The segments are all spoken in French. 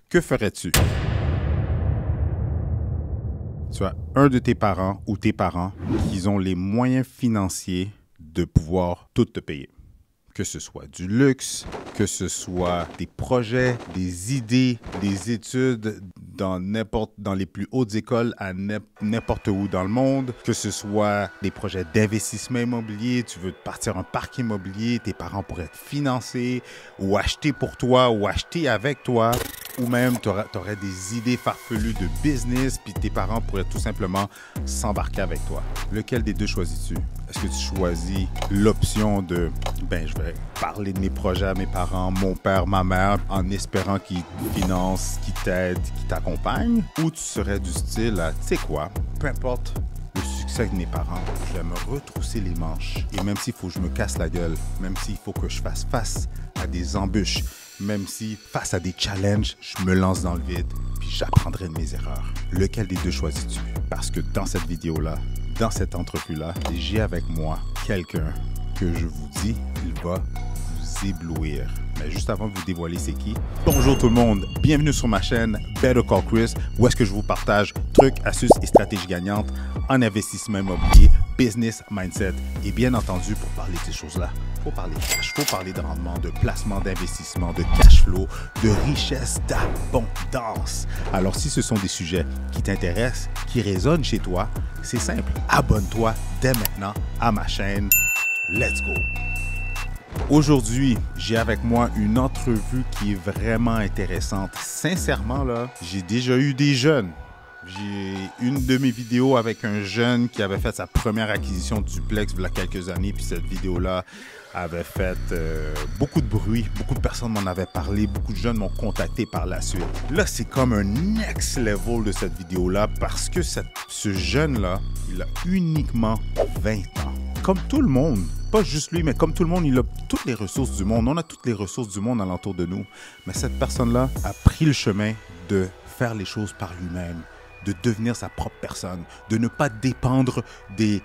Que ferais-tu? Tu as un de tes parents ou tes parents qui ont les moyens financiers de pouvoir tout te payer. Que ce soit du luxe, que ce soit des projets, des idées, des études dans les plus hautes écoles à n'importe où dans le monde, que ce soit des projets d'investissement immobilier, tu veux partir un parc immobilier, tes parents pourraient te financer ou acheter pour toi ou acheter avec toi, ou même tu aurais des idées farfelues de business, puis tes parents pourraient tout simplement s'embarquer avec toi. Lequel des deux choisis-tu? Est-ce que tu choisis l'option de « je vais parler de mes projets à mes parents, mon père, ma mère, en espérant qu'ils te financent, qu'ils t'aident, qu'ils t'accompagnent » ou tu serais du style à « tu sais quoi, peu importe le succès de mes parents, je vais me retrousser les manches et même s'il faut que je me casse la gueule, même s'il faut que je fasse face à des embûches, même si face à des challenges, je me lance dans le vide puis j'apprendrai de mes erreurs. » Lequel des deux choisis-tu? Parce que dans cette vidéo-là, dans cette entrevue-là, j'ai avec moi quelqu'un que je vous dis, il va vous éblouir. Mais juste avant de vous dévoiler c'est qui, bonjour tout le monde, bienvenue sur ma chaîne Better Call Chris, où est-ce que je vous partage trucs, astuces et stratégies gagnantes en investissement immobilier, business, mindset et bien entendu pour parler de ces choses-là. Il faut parler de cash, il faut parler de rendement, de placement, d'investissement, de cash flow, de richesse, d'abondance. Alors si ce sont des sujets qui t'intéressent, qui résonnent chez toi, c'est simple, abonne-toi dès maintenant à ma chaîne. Let's go! Aujourd'hui, j'ai avec moi une entrevue qui est vraiment intéressante. Sincèrement, là, j'ai déjà eu des jeunes. J'ai une de mes vidéos avec un jeune qui avait fait sa première acquisition de duplex il y a quelques années, puis cette vidéo-là avait fait beaucoup de bruit, beaucoup de personnes m'en avaient parlé, beaucoup de jeunes m'ont contacté par la suite. Là, c'est comme un next level de cette vidéo-là parce que ce jeune-là, il a uniquement 20 ans. Comme tout le monde, pas juste lui, mais comme tout le monde, il a toutes les ressources du monde. On a toutes les ressources du monde alentour de nous. Mais cette personne-là a pris le chemin de faire les choses par lui-même, de devenir sa propre personne, de ne pas dépendre de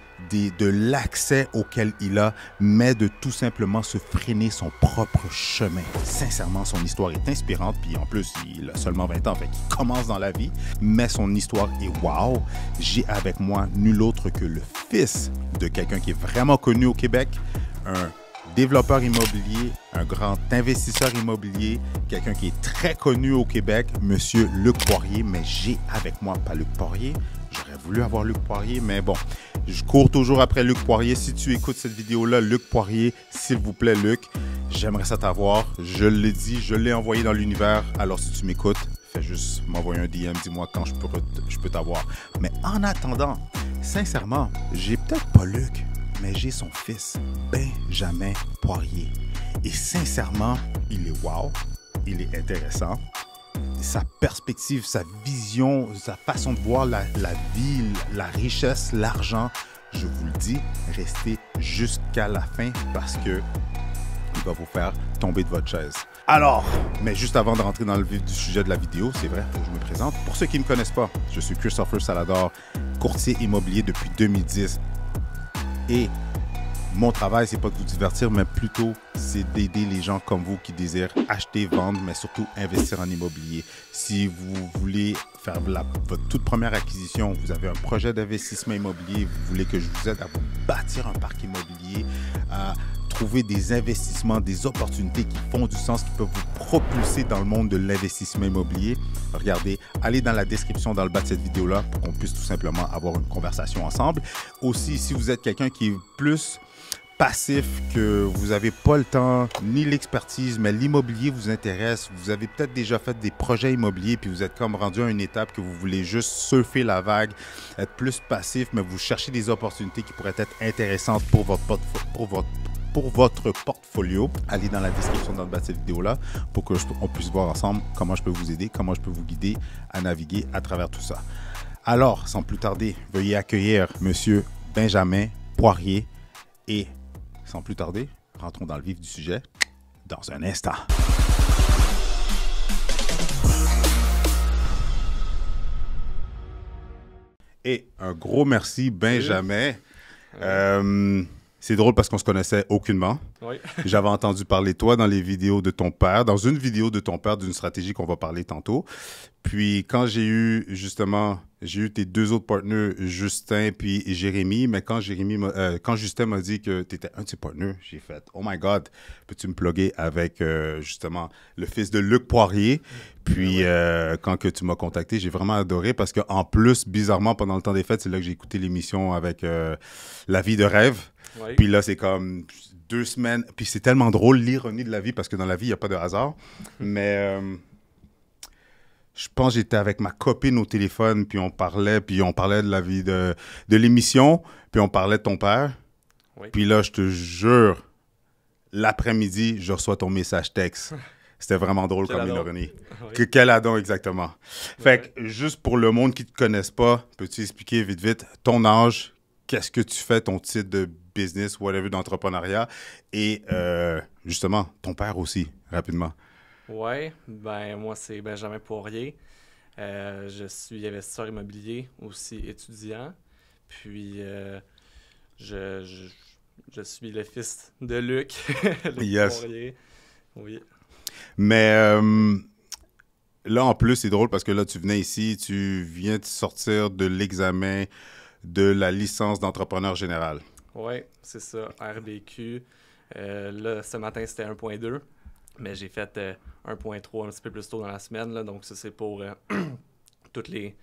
l'accès auquel il a, mais de tout simplement se freiner son propre chemin. Sincèrement, son histoire est inspirante, puis en plus, il a seulement 20 ans, fait qu'il commence dans la vie, mais son histoire est wow. J'ai avec moi nul autre que le fils de quelqu'un qui est vraiment connu au Québec, un développeur immobilier, un grand investisseur immobilier, quelqu'un qui est très connu au Québec, Monsieur Luc Poirier, mais j'ai avec moi pas Luc Poirier. J'aurais voulu avoir Luc Poirier, mais bon, je cours toujours après Luc Poirier. Si tu écoutes cette vidéo-là, Luc Poirier, s'il vous plaît, Luc, j'aimerais ça t'avoir. Je l'ai dit, je l'ai envoyé dans l'univers. Alors, si tu m'écoutes, fais juste m'envoyer un DM, dis-moi quand je peux t'avoir. Mais en attendant, sincèrement, j'ai peut-être pas Luc, mais j'ai son fils, Benjamin Poirier. Et sincèrement, il est wow, il est intéressant. Sa perspective, sa vision, sa façon de voir la vie, la richesse, l'argent, je vous le dis, restez jusqu'à la fin parce que il va vous faire tomber de votre chaise. Alors, mais juste avant de rentrer dans le vif du sujet de la vidéo, c'est vrai, il faut que je me présente. Pour ceux qui ne me connaissent pas, je suis Christopher Salador, courtier immobilier depuis 2010. Et mon travail, c'est pas de vous divertir, mais plutôt c'est d'aider les gens comme vous qui désirent acheter, vendre, mais surtout investir en immobilier. Si vous voulez faire votre toute première acquisition, vous avez un projet d'investissement immobilier, vous voulez que je vous aide à vous bâtir un parc immobilier, à trouver des investissements, des opportunités qui font du sens, qui peuvent vous propulser dans le monde de l'investissement immobilier, regardez, allez dans la description dans le bas de cette vidéo-là pour qu'on puisse tout simplement avoir une conversation ensemble. Aussi, si vous êtes quelqu'un qui est plus passif, que vous n'avez pas le temps ni l'expertise, mais l'immobilier vous intéresse, vous avez peut-être déjà fait des projets immobiliers puis vous êtes comme rendu à une étape que vous voulez juste surfer la vague, être plus passif, mais vous cherchez des opportunités qui pourraient être intéressantes pour votre portfolio, allez dans la description dans le bas de cette vidéo-là pour qu'on puisse voir ensemble comment je peux vous aider, comment je peux vous guider à naviguer à travers tout ça. Alors, sans plus tarder, veuillez accueillir Monsieur Benjamin Poirier et sans plus tarder, rentrons dans le vif du sujet dans un instant. Et un gros merci, Benjamin. C'est drôle parce qu'on se connaissait aucunement. Oui. J'avais entendu parler de toi dans les vidéos de ton père, dans une vidéo de ton père d'une stratégie qu'on va parler tantôt. Puis quand j'ai eu tes deux autres partenaires, Justin puis Jérémy, mais quand Justin m'a dit que tu étais un de ses partenaires, j'ai fait « Oh my God, peux-tu me plugger avec justement le fils de Luc Poirier? » Puis quand que tu m'as contacté, j'ai vraiment adoré parce qu'en plus, bizarrement, pendant le temps des fêtes, c'est là que j'ai écouté l'émission avec La vie de rêve. Oui. Puis là, c'est comme 2 semaines. Puis c'est tellement drôle, l'ironie de la vie, parce que dans la vie, il n'y a pas de hasard. Mais je pense que j'étais avec ma copine au téléphone, puis on parlait de la vie de l'émission, puis on parlait de ton père. Oui. Puis là, je te jure, l'après-midi, je reçois ton message texte. C'était vraiment drôle Quel comme adon. ironie. Oui. Quel adon, exactement. Fait que, juste pour le monde qui ne te connaisse pas, peux-tu expliquer vite, ton âge, qu'est-ce que tu fais, ton titre de business, whatever, d'entrepreneuriat, et justement, ton père aussi, rapidement. Oui, ben moi c'est Benjamin Poirier. Je suis investisseur immobilier, aussi étudiant. Puis je, je, je suis le fils de Luc, Luc Yes. Poirier. Oui. Mais là, en plus, c'est drôle parce que là, tu venais ici, tu viens de sortir de l'examen de la licence d'entrepreneur général. Oui, c'est ça, RBQ. Là, ce matin, c'était 1.2, mais j'ai fait 1.3 un petit peu plus tôt dans la semaine. Là, donc, ça, c'est pour tous les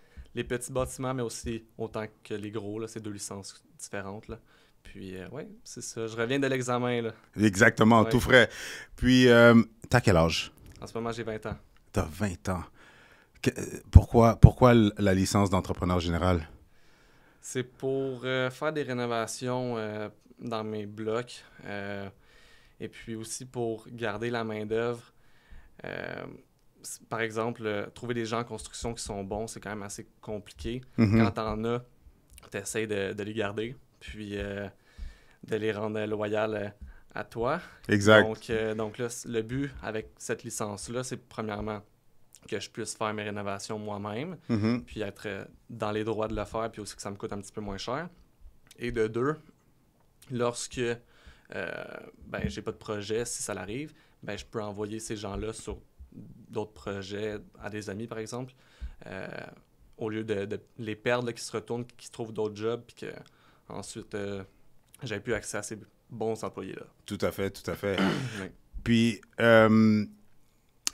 petits bâtiments, mais aussi autant que les gros. Là, c'est 2 licences différentes. Là. Puis, oui, c'est ça. Je reviens de l'examen. Là. Exactement, Ouais. tout frais. Puis, t'as quel âge? En ce moment, j'ai 20 ans. T'as 20 ans. Que- pourquoi la licence d'entrepreneur général? C'est pour faire des rénovations dans mes blocs et puis aussi pour garder la main-d'œuvre. Par exemple, trouver des gens en construction qui sont bons, c'est quand même assez compliqué. Mhm. Quand t'en as, t'essayes de les garder, puis de les rendre loyaux à toi. Exact. Donc là, le but avec cette licence-là, c'est premièrement que je puisse faire mes rénovations moi-même, Mhm. puis être dans les droits de le faire, puis aussi que ça me coûte un petit peu moins cher. Et de deux, lorsque j'ai pas de projet, si ça l'arrive, ben, je peux envoyer ces gens-là sur d'autres projets à des amis, par exemple, au lieu de les perdre, là, qui se retournent, qui se trouvent d'autres jobs, puis que ensuite j'ai plus accès à ces bons employés-là. Tout à fait, tout à fait. Oui. Puis,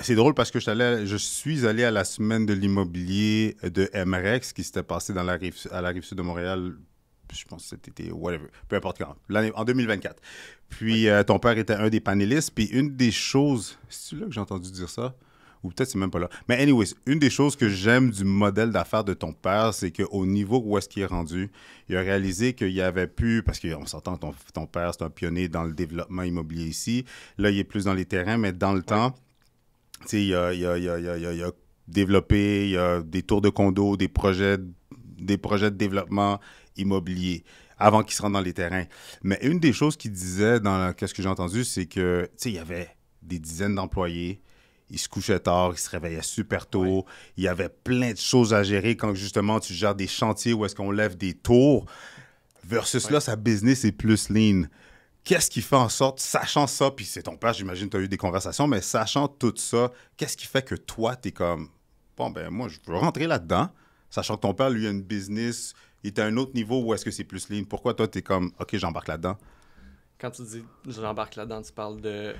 c'est drôle parce que je suis allé à la semaine de l'immobilier de MREX qui s'était passée à la rive sud de Montréal, je pense que cet été, whatever, peu importe quand, en 2024. Puis, ton père était un des panélistes, puis une des choses, c'est là que j'ai entendu dire ça? Ou peut-être c'est même pas là. Mais anyways, une des choses que j'aime du modèle d'affaires de ton père, c'est qu'au niveau où est-ce qu'il est rendu, il a réalisé qu'il y avait plus, parce qu'on s'entend, ton père, c'est un pionnier dans le développement immobilier ici. Là, il est plus dans les terrains, mais dans le temps, tu sais, il a développé, il y a des tours de condo, des projets de développement immobilier avant qu'il se rende dans les terrains. Mais une des choses qu'il disait qu'est-ce que j'ai entendu, c'est que, tu sais, il y avait des dizaines d'employés. Il se couchait tard, il se réveillait super tôt. Ouais. Il y avait plein de choses à gérer quand justement tu gères des chantiers où est-ce qu'on lève des tours. Versus là, sa business est plus lean. Qu'est-ce qui fait en sorte, sachant ça, puis c'est ton père, j'imagine que tu as eu des conversations, mais sachant tout ça, qu'est-ce qui fait que toi, tu es comme, bon, ben moi, je veux rentrer là-dedans, sachant que ton père, lui, a une business, il est à un autre niveau où est-ce que c'est plus lean. Pourquoi toi, tu es comme, OK, j'embarque là-dedans? Quand tu dis j'embarque là-dedans, tu parles de...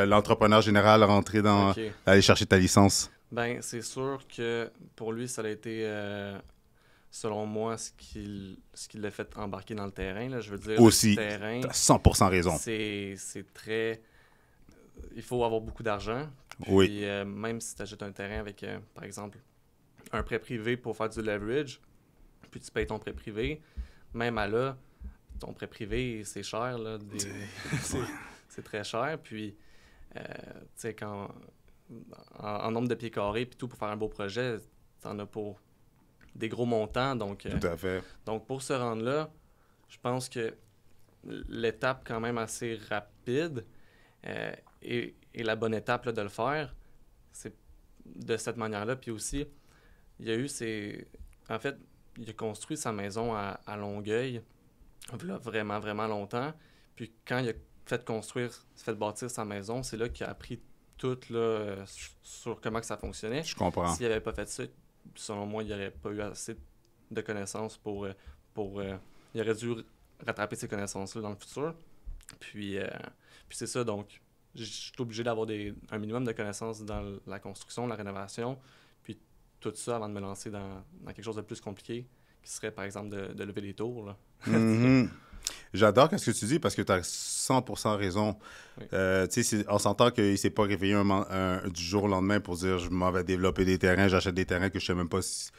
L'entrepreneur général rentrer dans, OK. aller chercher ta licence. Ben, c'est sûr que pour lui, ça a été, selon moi, ce qui l'a fait embarquer dans le terrain. Là. Je veux dire, Aussi, le terrain, tu as 100% raison. c'est très... Il faut avoir beaucoup d'argent. Puis, Oui. même si tu achètes un terrain avec, par exemple, un prêt privé pour faire du leverage, puis tu payes ton prêt privé, même à là, ton prêt privé, c'est cher. Là, c'est très cher. Puis, tu sais, quand... En nombre de pieds carrés, puis tout pour faire un beau projet, t'en as pour des gros montants. Donc, Tout à fait. donc pour se rendre là, je pense que l'étape quand même assez rapide et la bonne étape là, de le faire, c'est de cette manière-là. Puis aussi, il y a eu En fait, il a construit sa maison à Longueuil là, vraiment, vraiment longtemps. Puis quand il a fait bâtir sa maison, c'est là qu'il a appris tout là, sur comment que ça fonctionnait. Je comprends. S'il n'avait pas fait ça, selon moi, il n'aurait pas eu assez de connaissances pour il aurait dû rattraper ces connaissances-là dans le futur. Puis, puis c'est ça, donc je suis obligé d'avoir un minimum de connaissances dans la construction, la rénovation, puis tout ça avant de me lancer dans quelque chose de plus compliqué, qui serait par exemple de lever les tours. Là. Mhm. J'adore ce que tu dis parce que tu as 100% raison. Oui. On s'entend qu'il ne s'est pas réveillé du jour au lendemain pour dire je m'en vais développer des terrains, j'achète des terrains que je ne sais même pas si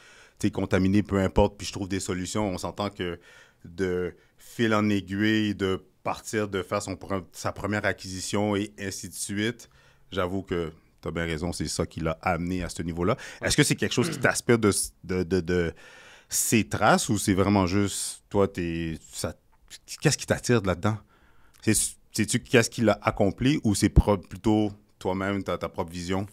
contaminés, peu importe, puis je trouve des solutions. On s'entend que de fil en aiguille, de partir, de faire sa première acquisition et ainsi de suite, j'avoue que tu as bien raison, c'est ça qui l'a amené à ce niveau-là. Ouais. Est-ce que c'est quelque chose qui t'aspire de ces traces ou c'est vraiment juste, toi, qu'est-ce qui t'attire là-dedans? Sais-tu qu'est-ce qu'il a accompli ou c'est plutôt toi-même, ta propre vision?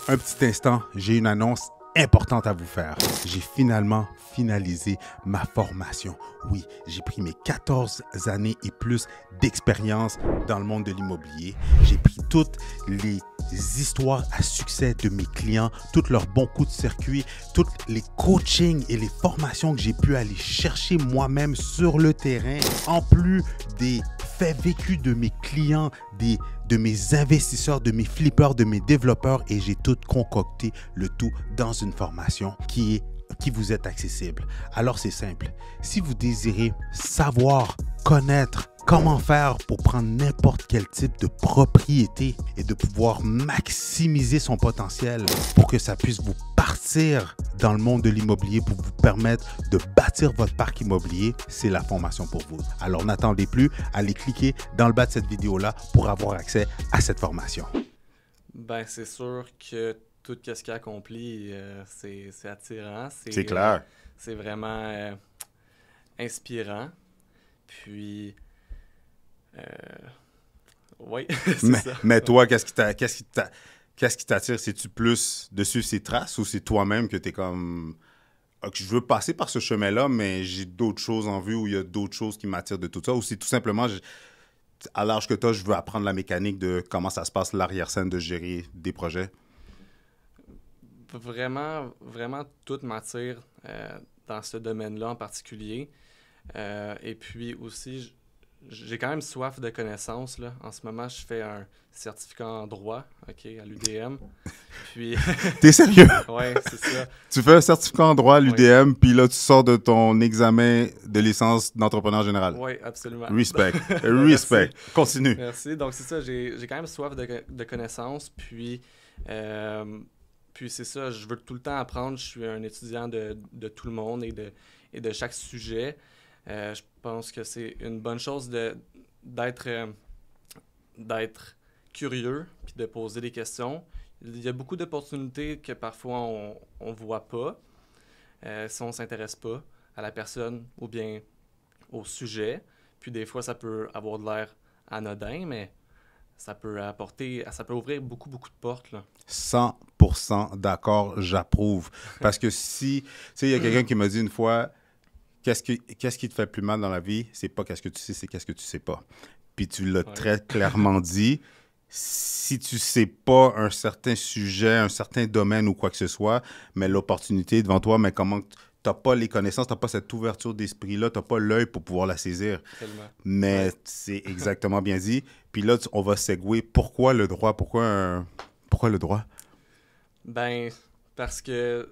Un petit instant, j'ai une annonce importante à vous faire. J'ai finalement finalisé ma formation. Oui, j'ai pris mes 14 années et plus d'expérience dans le monde de l'immobilier. J'ai pris toutes les histoires à succès de mes clients, tous leurs bons coups de circuit, tous les coachings et les formations que j'ai pu aller chercher moi-même sur le terrain, en plus des faits vécus de mes clients, de mes investisseurs, de mes flippers, de mes développeurs, et j'ai tout concocté, le tout dans une formation qui vous est accessible. Alors c'est simple, si vous désirez savoir, connaître, comment faire pour prendre n'importe quel type de propriété et de pouvoir maximiser son potentiel pour que ça puisse vous partir dans le monde de l'immobilier, pour vous permettre de bâtir votre parc immobilier, c'est la formation pour vous. Alors n'attendez plus, allez cliquer dans le bas de cette vidéo-là pour avoir accès à cette formation. Ben, c'est sûr que tout ce qu'il a accompli, c'est attirant. C'est clair. C'est vraiment inspirant. Puis, oui, c'est ça. Mais toi, qu'est-ce qui t'attire? C'est-tu plus dessus ces traces ou c'est toi-même que tu es comme... Ok, je veux passer par ce chemin-là, mais j'ai d'autres choses en vue ou il y a d'autres choses qui m'attirent de tout ça? Ou c'est tout simplement, à l'âge que tu as, je veux apprendre la mécanique de comment ça se passe, l'arrière-scène de gérer des projets? Vraiment, vraiment, tout m'attire dans ce domaine-là en particulier. Et puis aussi, j'ai quand même soif de connaissances, là. En ce moment, je fais un certificat en droit, OK, à l'UDM. Puis, T'es sérieux? ouais, c'est ça. Tu fais un certificat en droit à Oui. l'UDM, puis là, tu sors de ton examen de licence d'entrepreneur général. Oui, absolument. Respect. Merci. Respect. Continue. Merci. Donc, c'est ça, j'ai quand même soif de connaissances. Puis c'est ça, je veux tout le temps apprendre. Je suis un étudiant de tout le monde et de chaque sujet. Je pense que c'est une bonne chose d'être curieux puis de poser des questions. Il y a beaucoup d'opportunités que parfois on ne voit pas si on ne s'intéresse pas à la personne ou bien au sujet. Puis des fois, ça peut avoir de l'air anodin, mais ça peut ouvrir beaucoup, beaucoup de portes, là. 100% d'accord, j'approuve. Parce que si, tu sais, il y a quelqu'un qui m'a dit une fois, qu'est-ce qui te fait plus mal dans la vie? C'est pas qu'est-ce que tu sais, c'est qu'est-ce que tu sais pas. Puis tu l'as très clairement dit. Si tu sais pas un certain sujet, un certain domaine ou quoi que ce soit, mais l'opportunité est devant toi, mais comment t'as pas les connaissances, t'as pas cette ouverture d'esprit-là, t'as pas l'œil pour pouvoir la saisir. Tellement. Mais c'est exactement bien dit. Puis là, on va segouer. Pourquoi le droit? Pourquoi le droit? Ben, parce que,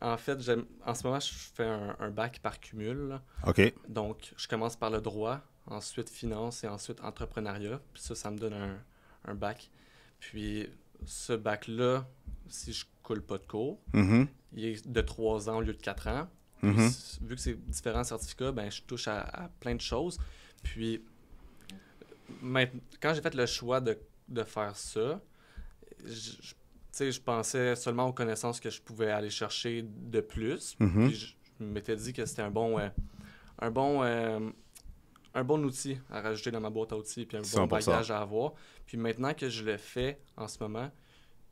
en fait, en ce moment, je fais un bac par cumul, là. OK. Donc, je commence par le droit, ensuite finance et ensuite entrepreneuriat. Puis ça me donne un bac. Puis ce bac-là, si je coule pas de cours, Mhm. il est de 3 ans au lieu de 4 ans. Puis, Mhm. vu que c'est différents certificats, ben, je touche à plein de choses. Puis, quand j'ai fait le choix de faire ça, je pensais seulement aux connaissances que je pouvais aller chercher de plus. Mhm. Puis, je m'étais dit que c'était un bon outil à rajouter dans ma boîte à outils, puis un bon 100%. bagage à avoir. Puis maintenant que je le fais en ce moment,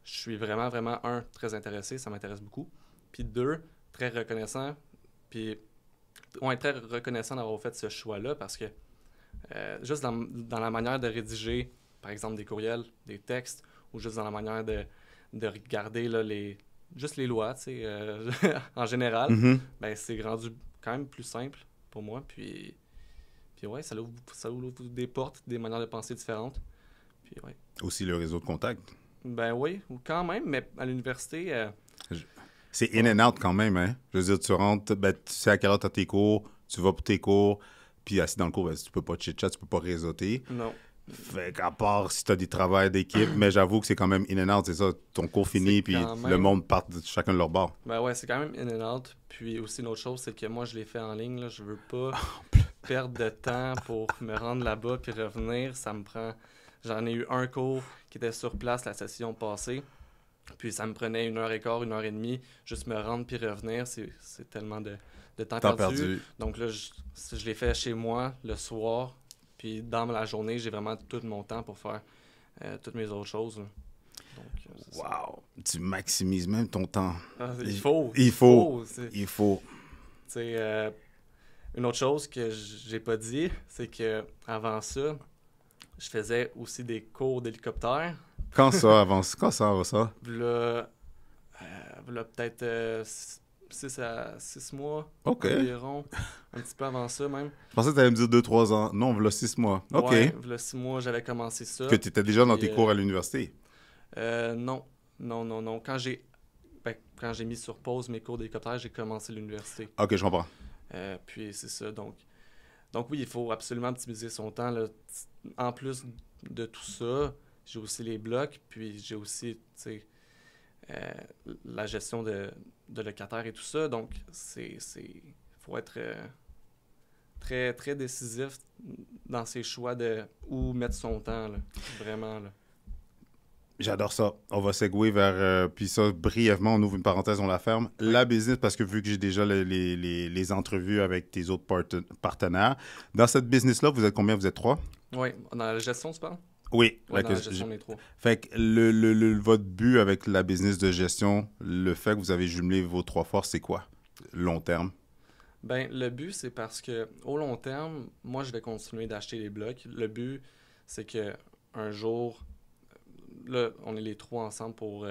je suis vraiment, vraiment, très intéressé, ça m'intéresse beaucoup. Puis 2, très reconnaissant, puis on est très reconnaissant d'avoir fait ce choix-là parce que juste dans la manière de rédiger, par exemple, des courriels, des textes, ou juste dans la manière de regarder là, juste les lois, tu sais, en général, Mhm. ben, c'est rendu quand même plus simple pour moi. Puis ouais, ça ouvre des portes, des manières de penser différentes. Puis ouais. Aussi le réseau de contacts. Ben oui, ou quand même, mais à l'université, C'est in and out quand même, hein? Je veux dire, tu rentres, ben, tu sais à quelle heure tu as tes cours, tu vas pour tes cours, puis assis dans le cours, ben, tu peux pas chit-chat, tu peux pas réseauter. non. Fait qu'à part si tu as des travails d'équipe, mais j'avoue que c'est quand même in and out, c'est ça. Ton cours finit, C'est puis quand le même- monde part de chacun de leur bord. Ben ouais, c'est quand même in and out. Puis aussi, une autre chose, c'est que moi, je l'ai fait en ligne. Là. Je veux pas perdre de temps pour me rendre là-bas puis revenir. Ça me prend... J'en ai eu un cours qui était sur place la session passée. Puis ça me prenait 1h15, 1h30. Juste me rendre puis revenir, c'est tellement de temps Temps perdu. perdu. Donc là, je l'ai fait chez moi le soir. Puis dans la journée, j'ai vraiment tout mon temps pour faire toutes mes autres choses. Là. Donc, c'est ça. Wow! Tu maximises même ton temps. Ah, Il il faut. faut. C'est- Il faut. Tu sais, une autre chose que j'ai pas dit, c'est que avant ça, je faisais aussi des cours d'hélicoptère. Quand ça avance? Quand ça va, ça? V'là peut-être 6 mois OK. environ. Un petit peu avant ça même. Je pensais que tu allais me dire 2-3 ans. Non, voilà 6 mois. OK. Ouais, v'là 6 mois, j'avais commencé ça. Que tu étais déjà dans Puis, tes cours à l'université. Non. Non. Quand j'ai mis sur pause mes cours d'hélicoptère, j'ai commencé l'université. OK, je comprends. Puis c'est ça. Donc oui, il faut absolument optimiser son temps. Là. En plus de tout ça, j'ai aussi les blocs, puis j'ai aussi, tu sais, la gestion de locataires et tout ça. Donc, faut être très, très décisif dans ses choix de où mettre son temps, là. Vraiment, là. J'adore ça. On va segouer vers... puis ça, brièvement, on ouvre une parenthèse, on la ferme. La business, parce que vu que j'ai déjà les entrevues avec tes autres partenaires, dans cette business-là, vous êtes combien? Vous êtes 3? Oui, dans la gestion, tu parles? Oui. Oui, dans la gestion, on est 3. Fait que votre but avec la business de gestion, le fait que vous avez jumelé vos 3 forces, c'est quoi? Long terme. Ben, le but, c'est parce que au long terme, moi, je vais continuer d'acheter les blocs. Le but, c'est que un jour, là, on est les 3 ensemble pour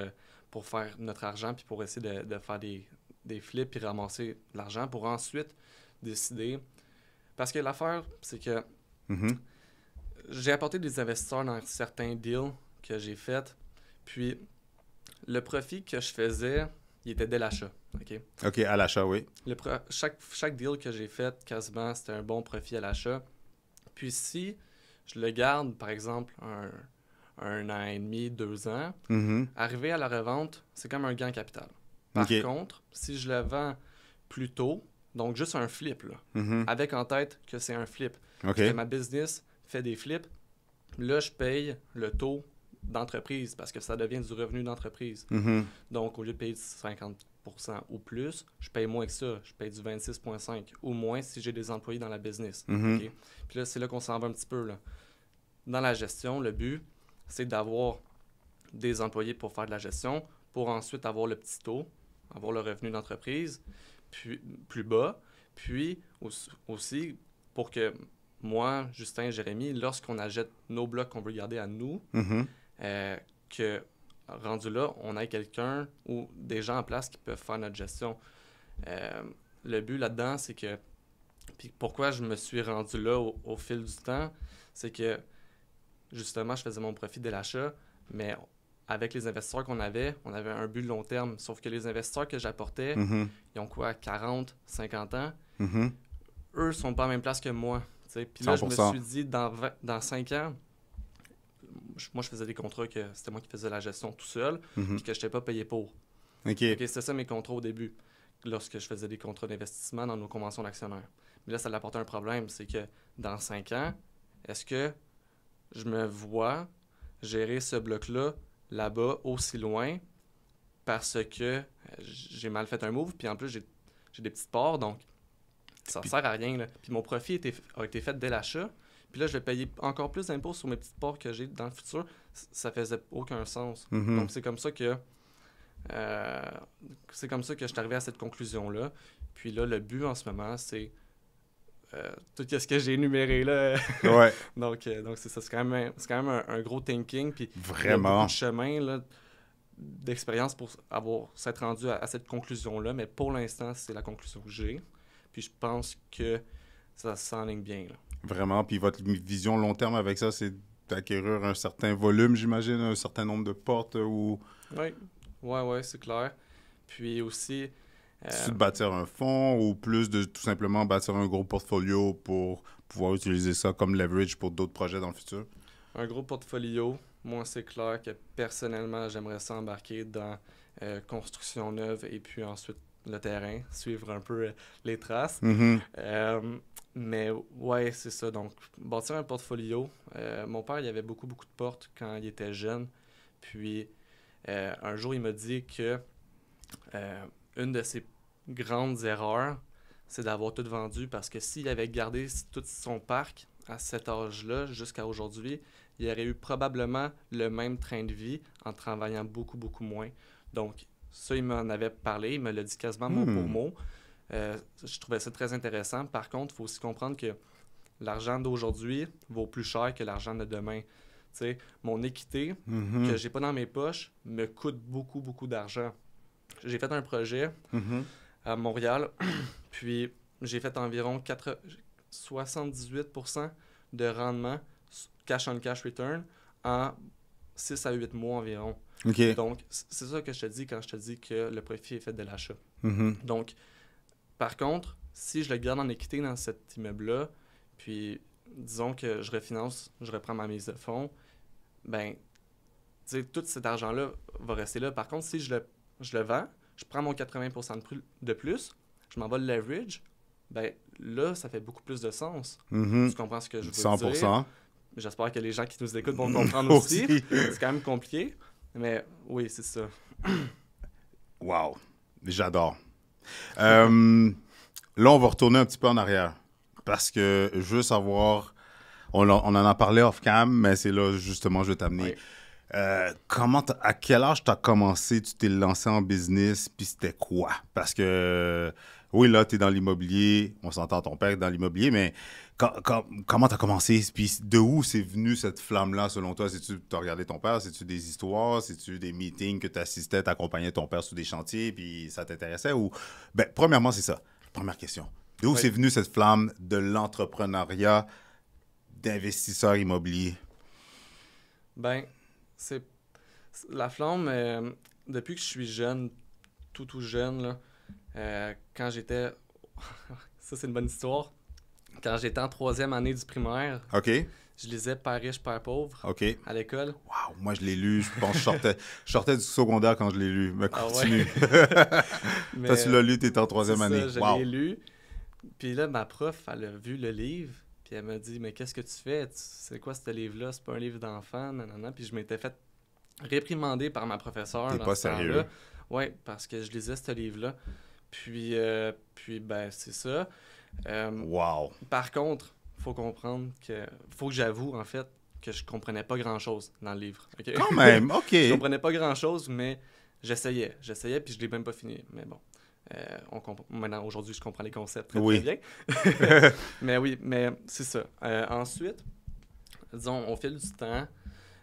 faire notre argent puis pour essayer de faire des flips puis ramasser de l'argent pour ensuite décider. Parce que l'affaire, c'est que Mhm. j'ai apporté des investisseurs dans certains deals que j'ai faits. Puis le profit que je faisais, il était dès l'achat. OK? OK, à l'achat, oui. Chaque deal que j'ai fait, quasiment, c'était un bon profit à l'achat. Puis si je le garde, par exemple, un an et demi, 2 ans, Mhm. arriver à la revente, c'est comme un gain en capital. Par OK. contre, si je le vends plus tôt, donc juste un flip, là, Mhm. avec en tête que c'est un flip, OK. que ma business fait des flips, là, je paye le taux d'entreprise parce que ça devient du revenu d'entreprise. Mhm. Donc, au lieu de payer 50% ou plus, je paye moins que ça. Je paye du 26,5 ou moins si j'ai des employés dans la business. Mhm. OK? Puis là, c'est là qu'on s'en va un petit peu. Là. Dans la gestion, le but, c'est d'avoir des employés pour faire de la gestion, pour ensuite avoir le petit taux, avoir le revenu d'entreprise puis, plus bas, puis aussi pour que moi, Justin, Jérémy, lorsqu'on achète nos blocs qu'on veut garder à nous, Mhm. que rendu là, on ait quelqu'un ou des gens en place qui peuvent faire notre gestion. Le but là-dedans, c'est que... Puis pourquoi je me suis rendu là au fil du temps, c'est que justement, je faisais mon profit dès l'achat, mais avec les investisseurs qu'on avait, on avait un but de long terme. Sauf que les investisseurs que j'apportais, Mhm. ils ont quoi, 40, 50 ans? Mhm. Eux sont pas à la même place que moi. T'sais. Puis là, je me 100%. suis dit, dans 5 ans, moi, je faisais des contrats que c'était moi qui faisais la gestion tout seul, Mhm. puis que je n'étais pas payé pour. OK. Ok, c'était ça mes contrats au début, lorsque je faisais des contrats d'investissement dans nos conventions d'actionnaires. Mais là, ça apportait un problème, c'est que dans 5 ans, est-ce que je me vois gérer ce bloc-là, là-bas, aussi loin, parce que j'ai mal fait un move, puis en plus, j'ai des petites parts, donc ça Puis- sert à rien. Là. Puis mon profit a été fait dès l'achat, puis là, je vais payer encore plus d'impôts sur mes petites parts que j'ai dans le futur. Ça faisait aucun sens. Mhm. Donc, c'est comme ça que C'est comme ça que je suis arrivé à cette conclusion-là. Puis là, le but en ce moment, c'est tout ce que j'ai énuméré là. Ouais. donc c'est ça. C'est quand même un gros thinking. Puis il y a Vraiment. beaucoup de chemin là, d'expérience pour s'être rendu à cette conclusion-là. Mais pour l'instant, c'est la conclusion que j'ai. Puis je pense que ça s'enligne bien. Là. Vraiment. Puis votre vision long terme avec ça, c'est d'acquérir un certain volume, j'imagine, un certain nombre de portes ou... Oui, c'est clair. Puis aussi... C'est de bâtir un fonds ou plus de tout simplement bâtir un gros portfolio pour pouvoir utiliser ça comme leverage pour d'autres projets dans le futur? Un gros portfolio. Moi, c'est clair que personnellement, j'aimerais ça embarquer dans construction neuve et puis ensuite le terrain, suivre un peu les traces. Mm-hmm. Mais ouais, c'est ça. Donc, bâtir un portfolio. Mon père, il avait beaucoup de portes quand il était jeune. Puis, un jour, il m'a dit que une de ses grandes erreurs, c'est d'avoir tout vendu parce que s'il avait gardé tout son parc à cet âge-là jusqu'à aujourd'hui, il aurait eu probablement le même train de vie en travaillant beaucoup moins. Donc, ça, il m'en avait parlé, il me l'a dit quasiment mot pour mot. Je trouvais ça très intéressant. Par contre, il faut aussi comprendre que l'argent d'aujourd'hui vaut plus cher que l'argent de demain. T'sais, mon équité que j'ai pas dans mes poches me coûte beaucoup d'argent. J'ai fait un projet à Montréal, puis j'ai fait environ 78% de rendement cash on cash return en 6 à 8 mois environ. OK. Donc, c'est ça que je te dis quand je te dis que le profit est fait de l'achat. Mm-hmm. Donc, par contre, si je le garde en équité dans cet immeuble-là, puis disons que je refinance, je reprends ma mise de fonds, ben, tu sais, tout cet argent-là va rester là. Par contre, si je le vends, je prends mon 80% de plus, je m'en vais le leverage, ben là, ça fait beaucoup plus de sens. Mm-hmm. Tu comprends ce que je veux 100%. dire? J'espère que les gens qui nous écoutent vont comprendre aussi. C'est quand même compliqué, mais oui, c'est ça. Wow. J'adore. Là, on va retourner un petit peu en arrière parce que je veux savoir, on en a parlé off-cam, mais c'est là, justement, je vais t'amener. Oui. À quel âge tu as commencé, tu t'es lancé en business, puis c'était quoi? Parce que, oui, là, tu es dans l'immobilier, on s'entend, ton père est dans l'immobilier, mais comment tu as commencé? Puis de où c'est venu cette flamme-là, selon toi? Tu as regardé ton père? C'est-tu des histoires? C'est-tu des meetings que tu assistais, tu accompagnais ton père sur des chantiers, puis ça t'intéressait? Ou... Ben, premièrement, c'est ça. Première question. De où c'est venu cette flamme de l'entrepreneuriat, d'investisseur immobilier? Ben, c'est la flamme, depuis que je suis jeune, tout jeune, là, quand j'étais... ça, c'est une bonne histoire. Quand j'étais en 3e année du primaire, OK. je lisais Père riche, Père pauvre OK. à l'école. Wow, moi, je l'ai lu. Je pense que je sortais du secondaire quand je l'ai lu. Mais continue. Mais, toi, tu l'as lu, tu étais en 3e année. Ça, je wow. l'ai lu. Puis là, ma prof, elle a vu le livre. Puis elle m'a dit, mais qu'est-ce que tu fais? C'est quoi ce livre-là? C'est pas un livre d'enfant, nanana. Puis je m'étais fait réprimander par ma professeure. T'es pas sérieux? Oui, parce que je lisais ce livre-là. Puis ben, c'est ça. Wow. Par contre, faut comprendre que... Faut que j'avoue, en fait, que je comprenais pas grand-chose dans le livre. Okay? Quand même, OK. Je comprenais pas grand-chose, mais j'essayais, puis je l'ai même pas fini. Mais bon. Maintenant, aujourd'hui, je comprends les concepts très bien. Mais oui, mais c'est ça. Ensuite, disons, au fil du temps,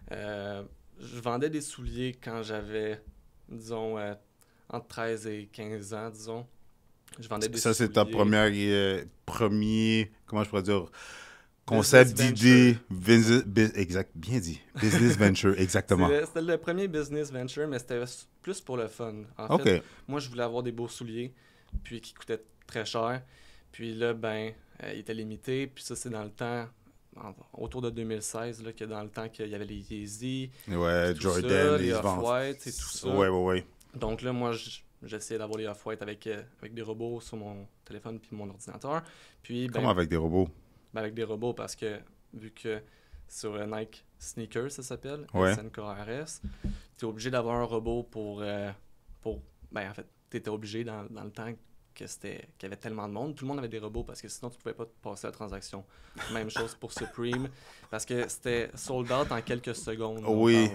je vendais des souliers quand j'avais, disons, entre 13 et 15 ans, disons. Je vendais des souliers. Ça, c'est ta premier, comment je pourrais dire, concept d'idée. Exact, bien dit. Business venture, exactement. C'était le premier business venture, mais c'était plus pour le fun. En fait, moi, je voulais avoir des beaux souliers, puis qui coûtaient très cher. Puis là, ben, ils étaient limités. Puis ça, c'est dans le temps, autour de 2016, là, que dans le temps qu'il y avait les Yeezy, ouais, Jordan, les Off-White et tout ça. Ouais. Donc là, moi, j'essayais d'avoir les Off-White avec des robots sur mon téléphone puis mon ordinateur. Puis, comment avec des robots? Ben, avec des robots, parce que vu que sur Nike Sneakers, ça s'appelle, SNKRS, tu es obligé d'avoir un robot pour... Ben, en fait, tu étais obligé dans le temps qu'il y avait tellement de monde. Tout le monde avait des robots parce que sinon, tu pouvais pas passer la transaction. Même chose pour Supreme, parce que c'était sold out en quelques secondes. Oui.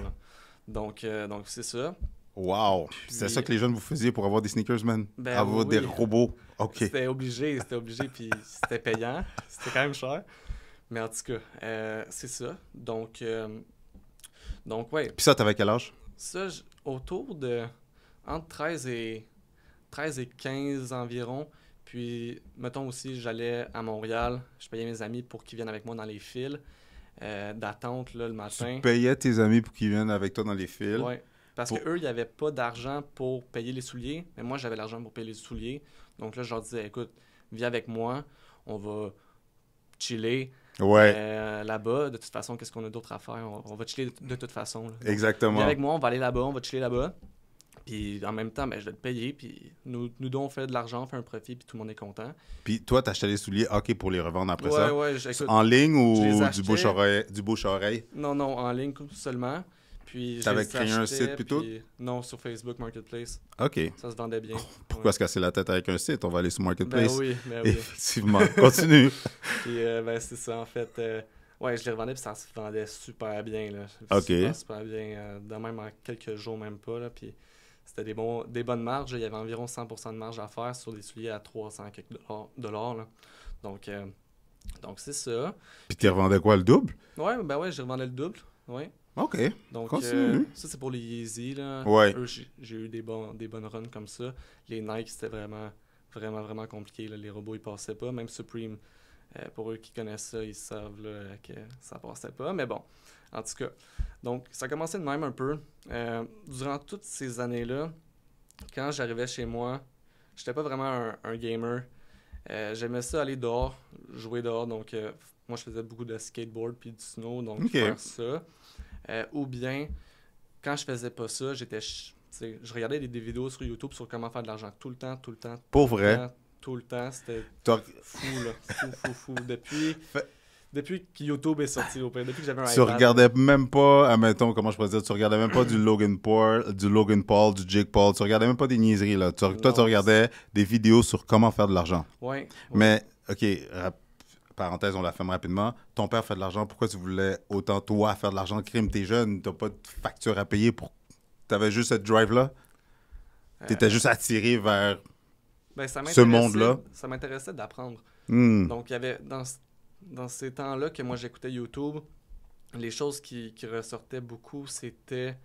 Donc c'est ça. Wow! C'est ça que les jeunes vous faisiez pour avoir des sneakers, man? Ben avoir oui. des robots? OK. C'était obligé, puis c'était payant. C'était quand même cher. Mais en tout cas, c'est ça. Donc, ouais. Puis ça, t'avais quel âge? Ça, autour de entre 13 et 15 environ. Puis, mettons aussi, j'allais à Montréal. Je payais mes amis pour qu'ils viennent avec moi dans les files d'attente là, le matin. Tu payais tes amis pour qu'ils viennent avec toi dans les files? Ouais. Parce qu'eux, ils n'avaient pas d'argent pour payer les souliers. Mais moi, j'avais l'argent pour payer les souliers. Donc là, je leur disais, écoute, viens avec moi. On va chiller là-bas. De toute façon, qu'est-ce qu'on a d'autre à faire? On va chiller de toute façon. Là. Donc, exactement. viens avec moi, on va aller là-bas, on va chiller là-bas. Puis en même temps, ben, je vais te payer. Puis nous deux, on fait de l'argent, on fait un profit, puis tout le monde est content. Puis toi, t'achetais les souliers hockey pour les revendre après ça? Ouais, écoute, en ligne ou achetais... du bouche-à-oreille? Non, en ligne seulement. Puis t'avais créé un site plutôt? Non, sur Facebook Marketplace. OK. Ça se vendait bien. Pourquoi se casser la tête avec un site? On va aller sur Marketplace. Ben oui. Effectivement. Continue. Puis ben c'est ça, en fait. Ouais, je les revendais puis ça se vendait super bien. Là. OK. Super bien. De même en quelques jours, même pas. Là, puis c'était des bonnes marges. Il y avait environ 100% de marge à faire sur des souliers à 300 quelques dollars. Là. Donc c'est ça. Puis tu revendais quoi, le double? Ouais, je revendais le double. Ouais. OK. Donc, continue. ça, c'est pour les Yeezy. Là. Ouais. Eux, j'ai eu des bonnes runs comme ça. Les Nike, c'était vraiment compliqué. Là. Les robots, ils passaient pas. Même Supreme, pour eux qui connaissent ça, ils savent là, que ça passait pas. Mais bon, en tout cas. Donc, ça commençait de même un peu. Durant toutes ces années-là, quand j'arrivais chez moi, j'étais pas vraiment un gamer. J'aimais ça aller dehors, jouer dehors. Donc, moi, je faisais beaucoup de skateboard puis du snow. Donc, faire ça. Ou bien, quand je faisais pas ça, je regardais des vidéos sur YouTube sur comment faire de l'argent tout le temps. Pour vrai? Tout le temps, c'était fou, là. Fou. Depuis que YouTube est sorti, depuis que j'avais un iPad. Tu regardais même pas, admettons, comment je pourrais dire, tu regardais même pas du Logan Paul, du Jake Paul, tu regardais même pas des niaiseries, là. Toi, tu regardais des vidéos sur comment faire de l'argent. Ouais. Mais, OK, parenthèse, on la ferme rapidement. Ton père fait de l'argent. Pourquoi tu voulais autant, toi, faire de l'argent? Crime, t'es jeune, t'as pas de facture à payer. T'avais juste cette drive-là? T'étais juste attiré vers ce monde-là? Ça m'intéressait d'apprendre. Mm. Donc, il y avait, dans ces temps-là que moi, j'écoutais YouTube, les choses qui ressortaient beaucoup, c'était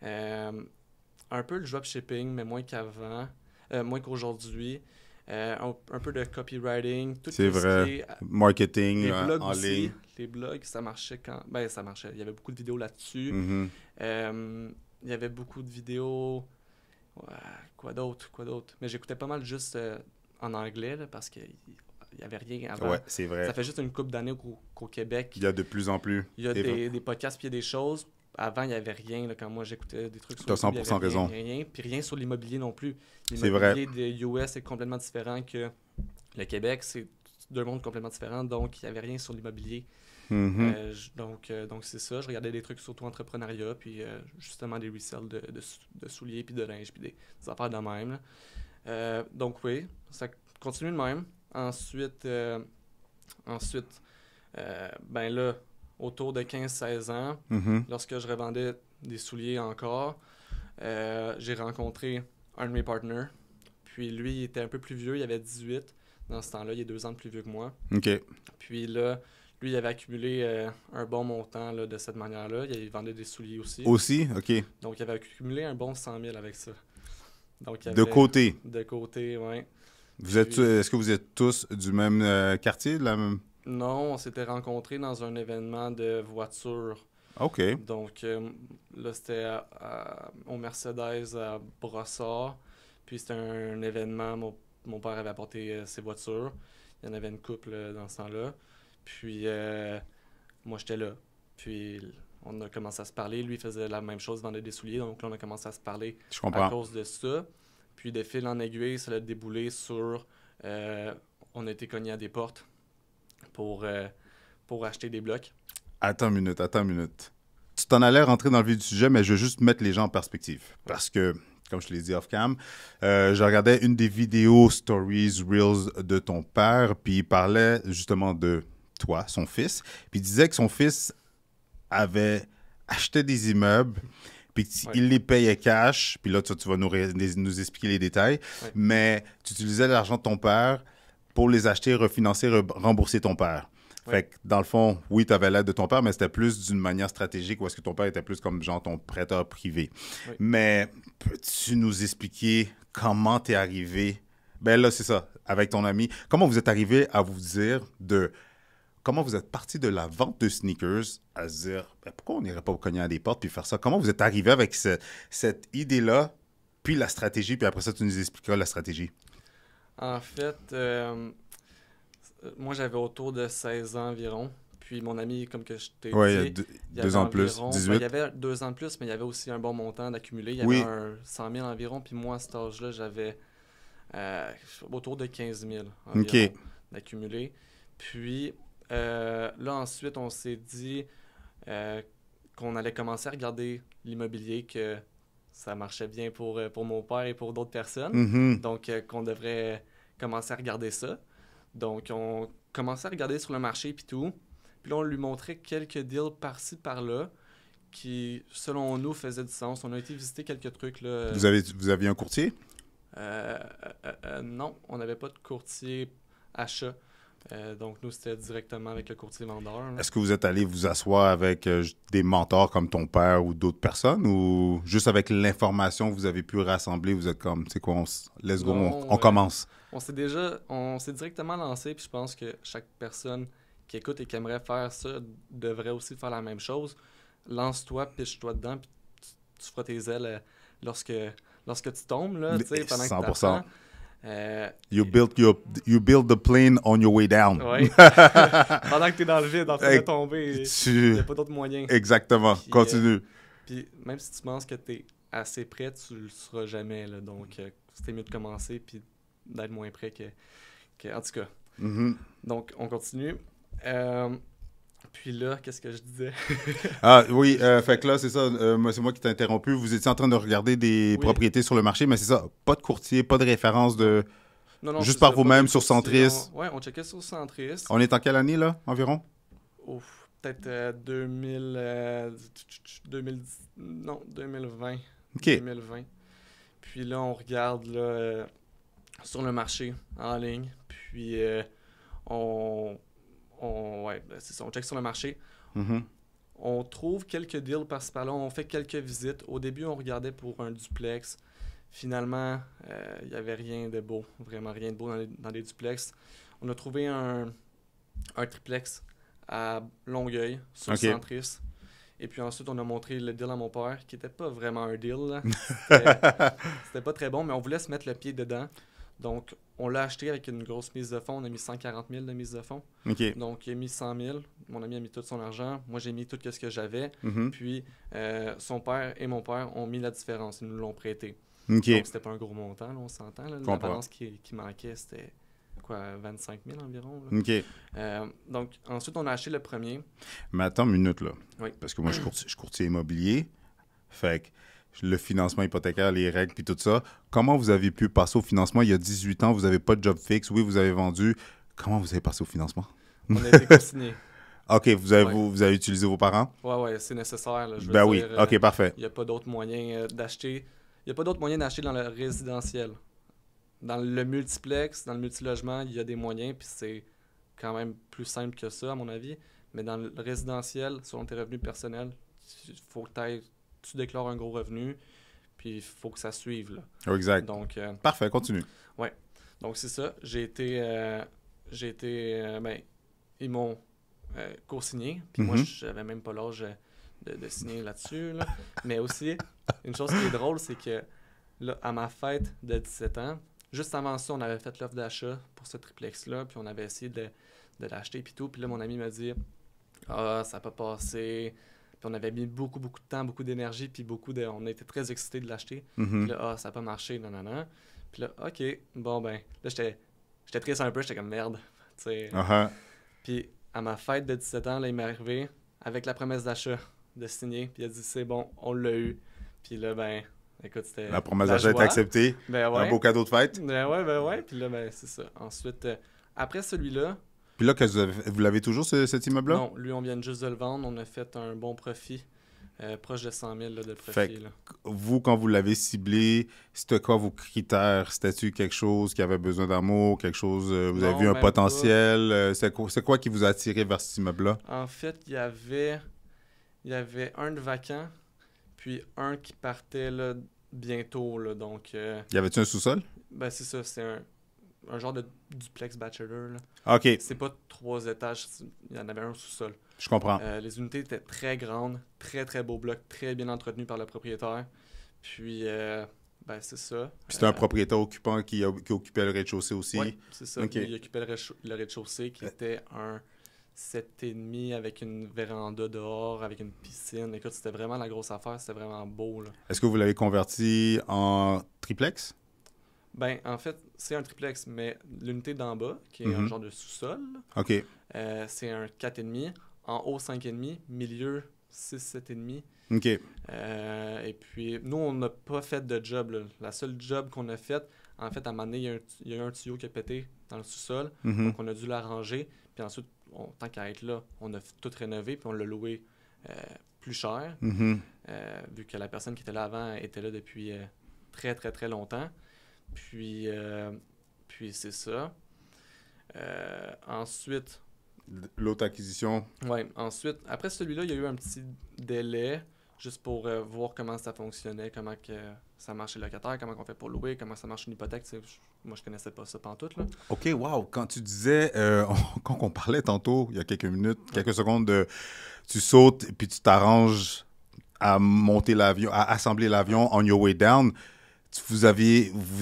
un peu le dropshipping, mais moins qu'avant, moins qu'aujourd'hui. Un peu de copywriting, tout c'est vrai. Ce qui est, marketing les blogs en aussi, ligne. Les blogs, ça marchait quand... Ben, ça marchait. Il y avait beaucoup de vidéos là-dessus. Mm-hmm. Il y avait beaucoup de vidéos... Ouais, quoi d'autre? Mais j'écoutais pas mal juste en anglais, là, parce qu'il n'y avait rien avant. Ouais, c'est vrai. Ça fait juste une couple d'années qu'au Québec... Il y a de plus en plus. Il y a des podcasts puis il y a des choses... Avant, il n'y avait rien. Là, quand moi, j'écoutais des trucs sur YouTube, t'as 100% raison. Rien. Puis rien sur l'immobilier non plus. C'est vrai. L'immobilier des US est complètement différent que le Québec. C'est deux mondes complètement différents. Donc, il n'y avait rien sur l'immobilier. Mm-hmm. Donc, c'est ça. Je regardais des trucs surtout entrepreneuriat. Puis, justement, des resales de souliers puis de linge. Puis des affaires de même. Donc, oui. Ça continue de même. Ensuite, ben là... Autour de 15-16 ans, lorsque je revendais des souliers encore, j'ai rencontré un de mes partners. Puis lui, il était un peu plus vieux, il avait 18. Dans ce temps-là, il est 2 ans de plus vieux que moi. OK. Puis là, lui, il avait accumulé un bon montant là, de cette manière-là. Il vendait des souliers aussi. Aussi? OK. Donc, il avait accumulé un bon 100 000 avec ça. Donc, de côté? De côté, oui. Est-ce que vous êtes tous du même quartier? De la même... Non, on s'était rencontrés dans un événement de voiture. OK. Donc, là, c'était au Mercedes à Brossard. Puis, c'était un événement. Mon père avait apporté ses voitures. Il y en avait une couple dans ce temps-là. Puis, moi, j'étais là. Puis, on a commencé à se parler. Lui, il faisait la même chose, vendait des souliers. Donc, là, on a commencé à se parler à cause de ça. Puis, de fil en aiguille, ça a déboulé sur... on a été cogné à des portes pour acheter des blocs. Attends une minute. Tu t'en allais rentrer dans le vif du sujet, mais je veux juste mettre les gens en perspective. Parce que, comme je te l'ai dit off-cam, je regardais une des vidéos, stories, reels de ton père, puis il parlait justement de toi, son fils. Puis il disait que son fils avait acheté des immeubles, puis Ouais. il les payait cash, puis là, tu vas nous expliquer les détails, Ouais. mais tu utilisais l'argent de ton père pour les acheter, refinancer, rembourser ton père. Ouais. Fait que, dans le fond, oui, tu avais l'aide de ton père, mais c'était plus d'une manière stratégique où est-ce que ton père était plus comme genre ton prêteur privé. Oui. Mais peux-tu nous expliquer comment t'es arrivé? Ben là, c'est ça, avec ton ami. Comment vous êtes arrivé à vous dire de... Comment vous êtes parti de la vente de sneakers à se dire, ben, pourquoi on n'irait pas cogner à des portes puis faire ça? Comment vous êtes arrivé avec cette idée-là, puis la stratégie, puis après ça, tu nous expliqueras la stratégie. En fait, moi, j'avais autour de 16 ans environ. Puis mon ami, comme que je t'ai Oui, il y a dit, il y deux avait ans de plus, environ... 18. il y avait 2 ans de plus, mais il y avait aussi un bon montant d'accumulé. Il y Oui. avait un 100 000 environ. Puis moi, à cet âge-là, j'avais autour de 15 000 environ OK. d'accumulé. Puis là, ensuite, on s'est dit qu'on allait commencer à regarder l'immobilier, que ça marchait bien pour mon père et pour d'autres personnes. Mhm. Donc, qu'on devrait commencer à regarder ça. Donc, on commençait à regarder sur le marché puis tout. Puis là, on lui montrait quelques deals par-ci, par-là qui, selon nous, faisaient du sens. On a été visiter quelques trucs, là. Vous aviez un courtier? Non, on n'avait pas de courtier achat. Donc, nous, c'était directement avec le courtier vendeur, là. Est-ce que vous êtes allé vous asseoir avec des mentors comme ton père ou d'autres personnes ou juste avec l'information que vous avez pu rassembler, vous êtes comme, tu sais quoi, let's go, Non, on commence. On s'est directement lancé, puis je pense que chaque personne qui écoute et qui aimerait faire ça devrait aussi faire la même chose. Lance-toi, pitche-toi dedans, puis tu feras tes ailes lorsque tu tombes, là, tu sais, pendant que tu 100%. apprends. You build the plane on your way down. Ouais. Pendant que tu es dans le vide, en train de tomber, il n'y a pas d'autre moyen. Exactement. Puis, Continue. Puis même si tu penses que tu es assez prêt, tu le seras jamais, là. Donc, c'était mieux de commencer puis d'être moins prêt que... En tout cas. Mhm. Donc, on continue. Puis là, qu'est-ce que je disais? Ah oui, fait que là, c'est ça, c'est moi qui t'ai interrompu. Vous étiez en train de regarder des Oui. propriétés sur le marché, mais c'est ça, pas de courtier, pas de référence de... Non, Juste c'est par ça, vous-même pas de sur courtier. Centris. Ouais, on checkait sur Centris. On est en quelle année, là, environ? Ouf, peut-être 2020. OK. 2020. Puis là, on regarde là, sur le marché en ligne. Puis ouais, ben, c'est ça, on check sur le marché. Mhm. On trouve quelques deals par-ci par-là. On fait quelques visites. Au début, on regardait pour un duplex. Finalement, il n'y avait rien de beau. Vraiment rien de beau dans les duplex. On a trouvé un triplex à Longueuil, sur OK. Centris. Et puis ensuite, on a montré le deal à mon père, qui n'était pas vraiment un deal, là. C'était pas très bon, mais on voulait se mettre le pied dedans. Donc, on l'a acheté avec une grosse mise de fonds. On a mis 140 000 de mise de fonds. OK. Donc, il a mis 100 000. Mon ami a mis tout son argent. Moi, j'ai mis tout ce que j'avais. Mhm. Puis, son père et mon père ont mis la différence. Ils nous l'ont prêté. OK. Donc, c'était pas un gros montant, là, on s'entend. Là. La Comprends. balance qui manquait, c'était quoi, 25 000 environ. Là. OK. Donc, ensuite, on a acheté le premier. Mais attends une minute, là. Oui. Parce que moi, je suis courtier immobilier. Fait que le financement hypothécaire, les règles, puis tout ça. Comment vous avez pu passer au financement? Il y a 18 ans, vous n'avez pas de job fixe. Oui, vous avez vendu. Comment vous avez passé au financement? On a été consigné. OK, vous avez, Ouais. vous avez utilisé vos parents? Ouais, c'est nécessaire. Là, je veux Ben dire, oui. OK, parfait. il n'y a pas d'autre moyen d'acheter. Il n'y a pas d'autre moyen d'acheter dans le résidentiel. Dans le multiplex, dans le multilogement, il y a des moyens, puis c'est quand même plus simple que ça, à mon avis. Mais dans le résidentiel, selon tes revenus personnels, faut que tu déclares un gros revenu, puis il faut que ça suive. Là. Oh, exact. Donc, Parfait, continue. donc c'est ça. Ben, ils m'ont co-signé, puis moi, Mhm. j'avais même pas l'âge de signer là-dessus. Là. Mais aussi, une chose qui est drôle, c'est que là, à ma fête de 17 ans, juste avant ça, on avait fait l'offre d'achat pour ce triplex-là, puis on avait essayé de l'acheter, puis tout. Puis là, mon ami m'a dit « Ah, ça n'a pas passé. » Puis on avait mis beaucoup de temps, beaucoup d'énergie, puis on a été très excités de l'acheter. Mhm. Puis là, ah, ça n'a pas marché, non. Puis là, OK, bon ben, là, j'étais triste un peu, j'étais comme merde, tu sais. Uh-huh. Puis à ma fête de 17 ans, là, il m'est arrivé avec la promesse d'achat de signer, puis il a dit c'est bon, on l'a eu. Puis là, ben, écoute, c'était La promesse la d'achat est joie. acceptée. Ben Un ouais. beau cadeau de fête. Ben ouais. Puis là, ben, c'est ça. Ensuite, après celui-là, Puis là, vous l'avez toujours, cet immeuble-là? non, lui, on vient juste de le vendre, on a fait un bon profit. Proche de 100 000 là, de Fait profit. Là. vous, quand vous l'avez ciblé, c'était quoi vos critères? C'était-tu quelque chose qui avait besoin d'amour, quelque chose, vous avez Non, vu un même pas. potentiel? C'est quoi qui vous a attiré vers cet immeuble-là? En fait, il y avait un de vacant, puis un qui partait là, bientôt. Là, donc, Y avait-tu un sous-sol? ben, c'est ça, c'est un genre de duplex bachelor. Là. OK, C'est pas 3 étages, il y en avait un au sous-sol. je comprends. Les unités étaient très grandes, très très beau bloc, très bien entretenu par le propriétaire. Puis, ben, c'est ça. Puis c'était un propriétaire occupant qui occupait le rez-de-chaussée aussi. Oui, c'est ça. OK. Il occupait le rez-de-chaussée qui était un 7,5 avec une véranda dehors, avec une piscine. Écoute, c'était vraiment la grosse affaire, c'était vraiment beau. Là. Est-ce que vous l'avez converti en triplex? Ben, en fait, c'est un triplex, mais l'unité d'en bas, qui est un Mhm. genre de sous-sol, OK. c'est un 4,5. En haut, 5,5. Milieu, 6, 7,5. OK. Et puis, nous, on n'a pas fait de job. Là. La seule job qu'on a faite, en fait, à un moment donné, il y a eu un tuyau qui a pété dans le sous-sol. Mhm. Donc, on a dû l'arranger. Puis ensuite, tant qu'à être là, on a tout rénové. Puis on l'a loué plus cher. Mhm. Vu que la personne qui était là avant était là depuis très, très, très longtemps. Puis c'est ça. Ensuite, L'autre acquisition. ouais, ensuite, après celui-là, il y a eu un petit délai juste pour voir comment ça fonctionnait, comment que ça marche chez le locataire, comment on fait pour louer, comment ça marche une hypothèque. Moi, je connaissais pas ça pantoute, là. OK, wow. Quand tu disais, quand on parlait tantôt, il y a quelques minutes, quelques secondes, tu sautes et puis tu t'arranges à monter l'avion, à assembler l'avion on your way down. Vous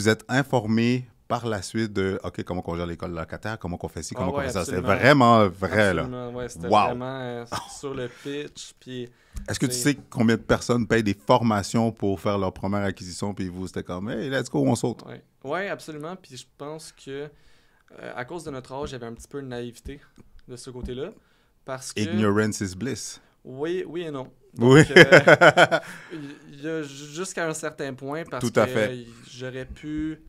êtes informé par la suite de, OK, comment on gère l'école locataire, comment on fait ci, comment on fait ça. C'est absolument. vraiment vrai, là. Absolument, ouais, c'était Wow. vraiment sur le pitch, puis Est-ce que tu c'est- sais combien de personnes payent des formations pour faire leur première acquisition, puis vous, c'était comme, hey, let's go, on saute. ouais, absolument, puis je pense que à cause de notre âge, il y avait un petit peu de naïveté de ce côté-là, parce que... Ignorance is bliss. Oui, oui et non. Oui. Donc, il y a jusqu'à un certain point, parce Tout à que fait. j'aurais pu...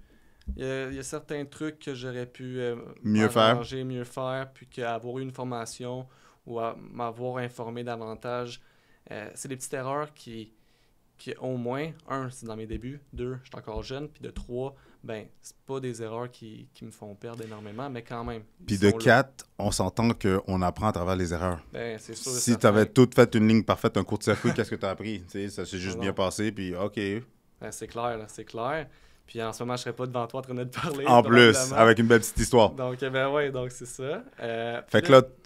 il y a certains trucs que j'aurais pu Mieux faire. m'arranger, mieux faire, puis qu'avoir eu une formation ou m'avoir informé davantage. C'est des petites erreurs qui, au moins, un, c'est dans mes débuts, deux, je suis encore jeune, puis de trois, ben, c'est pas des erreurs qui me font perdre énormément, mais quand même. Puis ils de sont là. 4, on s'entend qu'on apprend à travers les erreurs. Ben, c'est sûr et Si tu certain. avais tout fait une ligne parfaite, un court-circuit, qu'est-ce que tu as appris? Tu sais, ça s'est juste Non. bien passé, puis OK. Ben, c'est clair, là, c'est clair. Puis en ce moment, je serais pas devant toi en train de te parler. En plus, probablement. avec une belle petite histoire. Donc, ben ouais, donc c'est ça. Fait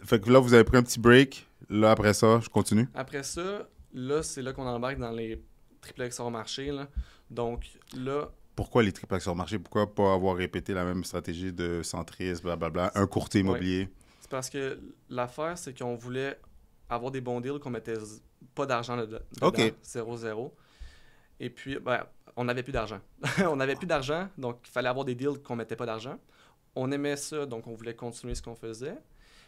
puis que là, vous avez pris un petit break. Là, après ça, je continue. après ça, là, c'est là qu'on embarque dans les triplex hors marché. Là. Donc là, Pourquoi les triplex sur le marché? Pourquoi pas avoir répété la même stratégie de centrisme, blablabla, un courtier immobilier? c'est parce que l'affaire, c'est qu'on voulait avoir des bons deals qu'on mettait pas d'argent dedans. OK. 0-0. Et puis, ben, on n'avait plus d'argent. On n'avait plus d'argent, donc il fallait avoir des deals qu'on mettait pas d'argent. On aimait ça, donc on voulait continuer ce qu'on faisait.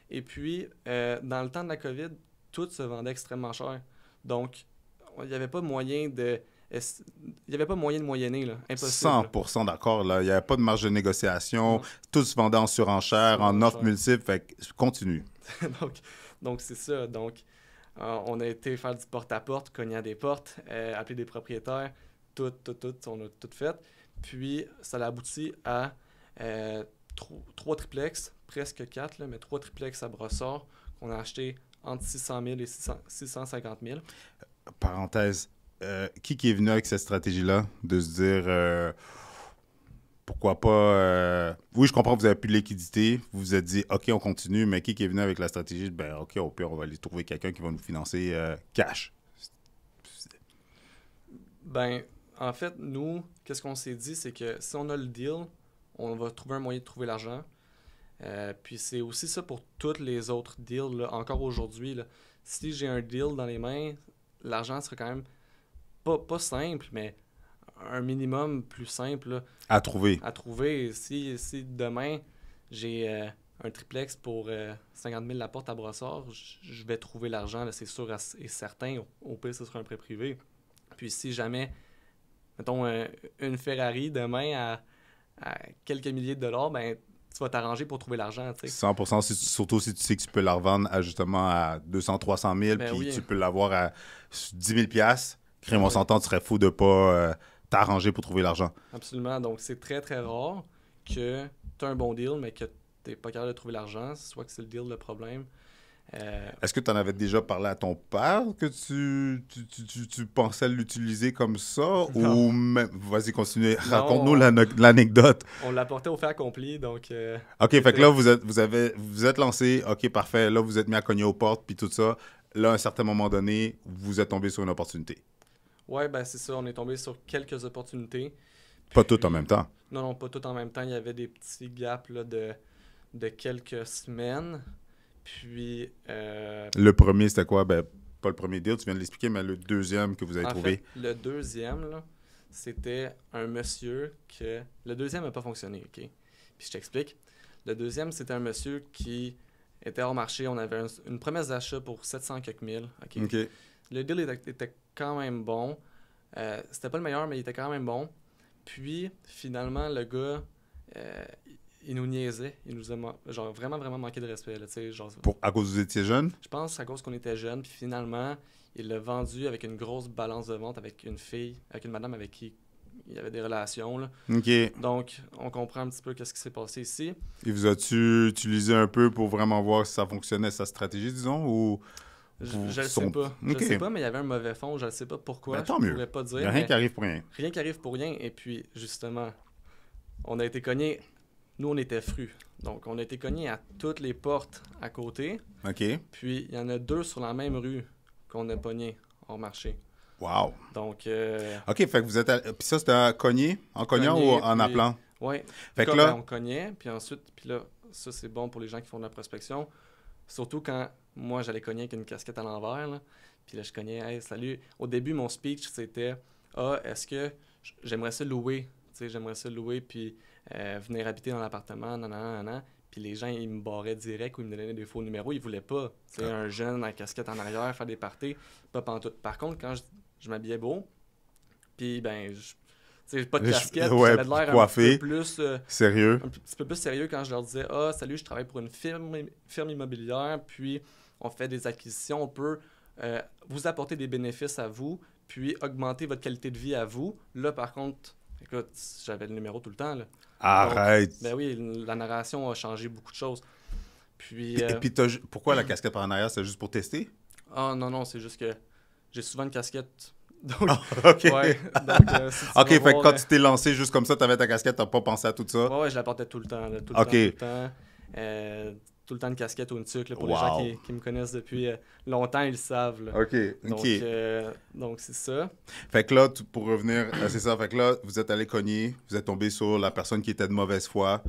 Et puis, dans le temps de la COVID, tout se vendait extrêmement cher. Donc, il n'y avait pas moyen de... Il n'y avait pas moyen de moyenner, là. Impossible. 100% d'accord. Là. Il n'y avait pas de marge de négociation. Non. Tout se vendait en surenchère, en offre Surenchère. multiple. Fait que continue. donc c'est ça. Donc, on a été faire du porte-à-porte, cogner à des portes, appeler des propriétaires, tout, on a tout fait. Puis, ça a abouti à 3 triplex, presque 4, là, mais 3 triplex à Brossard qu'on a acheté entre 600 000 et 650 000. Parenthèse, qui est venu avec cette stratégie-là de se dire pourquoi pas. Oui, je comprends que vous avez plus de liquidité. Vous vous êtes dit, OK, on continue, mais qui est venu avec la stratégie de, ben, OK, au pire, on va aller trouver quelqu'un qui va nous financer cash? Ben, en fait, nous, qu'est-ce qu'on s'est dit, c'est que si on a le deal, on va trouver un moyen de trouver l'argent. Puis c'est aussi ça pour tous les autres deals, là, encore aujourd'hui. Là. Si j'ai un deal dans les mains, l'argent sera quand même pas simple, mais un minimum plus simple là, À trouver. à trouver. Si demain, j'ai un triplex pour 50 000 la porte à Brossard, je vais trouver l'argent, là, c'est sûr et certain. Au pire, ce sera un prêt privé. Puis si jamais, mettons, une Ferrari demain à quelques milliers de dollars, ben vas t'arranger pour trouver l'argent, tu sais. 100%, surtout si tu sais que tu peux la revendre à, justement à 200, 300 000, Ben puis oui. tu peux l'avoir à 10 000 $. Crime, on Oui. s'entend, tu serais fou de pas t'arranger pour trouver l'argent. Absolument. Donc, c'est très, très rare que tu as un bon deal, mais que tu n'es pas capable de trouver l'argent. Soit que c'est le deal le problème. Est-ce que tu en avais déjà parlé à ton père que tu pensais l'utiliser comme ça? Non. Ou même... Vas-y, continue. Non, Raconte-nous l'anecdote. on l'apportait au fait accompli, donc... OK, fait que là, vous êtes lancé. OK, parfait. Là, vous êtes mis à cogner aux portes, puis tout ça. Là, à un certain moment donné, vous êtes tombé sur une opportunité. Ouais, ben c'est ça. On est tombé sur quelques opportunités. Pas toutes en même temps. Non, pas toutes en même temps. Il y avait des petits gaps là, de quelques semaines. Puis... Le premier, c'était quoi? Ben, pas le premier deal, tu viens de l'expliquer, mais le deuxième que vous avez en trouvé. fait, le deuxième, là, c'était un monsieur que... Le deuxième n'a pas fonctionné, OK? Puis je t'explique. Le deuxième, c'était un monsieur qui était hors marché. On avait une promesse d'achat pour 700 quelques mille. OK? OK. Le deal était quand même bon. C'était pas le meilleur, mais il était quand même bon. Puis, finalement, le gars, il nous niaisait. Il nous a genre, vraiment, vraiment manqué de respect. Là, genre, À cause que vous étiez jeune? je pense à cause qu'on était jeunes. Puis finalement, il l'a vendu avec une grosse balance de vente avec une fille, avec une madame avec qui il y avait des relations. Là. OK. Donc, on comprend un petit peu qu'est-ce qui s'est passé ici. Et vous as-tu utilisé un peu pour vraiment voir si ça fonctionnait, sa stratégie, disons, ou... Je le sais pas. Je OK. le sais pas, mais il y avait un mauvais fond. Je ne sais pas pourquoi. Ben, tant Je mieux. pourrais pas Il dire. n'y a rien mais qui arrive pour rien. rien qui arrive pour rien. Et puis, justement, on a été cognés. Nous, on était frus. Donc, on a été cognés à toutes les portes à côté. OK. Puis, il y en a 2 sur la même rue qu'on a pogné hors marché. Wow. Donc, OK, fait que vous êtes... Puis ça, c'était en cognant Cogner, ou en puis- appelant? ouais. Fait que Comme, là... on cognait. Puis ensuite, puis là, ça, c'est bon pour les gens qui font de la prospection. Surtout quand moi, j'allais cogner avec une casquette à l'envers. Là. Puis là, je cognais, hey, salut. Au début, mon speech, c'était, est-ce que j'aimerais ça louer? Tu sais, j'aimerais ça louer, puis venir habiter dans l'appartement, nan. Puis les gens, ils me barraient direct ou ils me donnaient des faux numéros. Ils voulaient pas. Tu sais, un jeune en casquette en arrière, faire des parties, pas pantoute. Par contre, quand je m'habillais beau, puis ben, tu sais, pas de casquette, ouais, j'avais de l'air un coiffé. petit peu plus... Sérieux? un petit peu plus sérieux quand je leur disais salut, je travaille pour une firme immobilière, puis on fait des acquisitions, on peut vous apporter des bénéfices à vous, puis augmenter votre qualité de vie à vous. Là, par contre, écoute, j'avais le numéro tout le temps. Là. Arrête! Donc, ben oui, la narration a changé beaucoup de choses. Puis. Et puis, pourquoi la casquette par en arrière? C'est juste pour tester? Non, c'est juste que j'ai souvent une casquette. Donc, OK. ouais, donc, si tu OK, vas fait que voir, quand tu t'es lancé juste comme ça, t'avais ta casquette, t'as pas pensé à tout ça? ouais, je la portais tout le temps. Là, OK. tout le temps. Tout le temps une casquette ou une tuque. Là, pour les gens qui me connaissent depuis longtemps, ils le savent. Là. OK, Donc, c'est ça. Fait que là, pour revenir, c'est ça. Fait que là, vous êtes allé cogner, vous êtes tombé sur la personne qui était de mauvaise foi.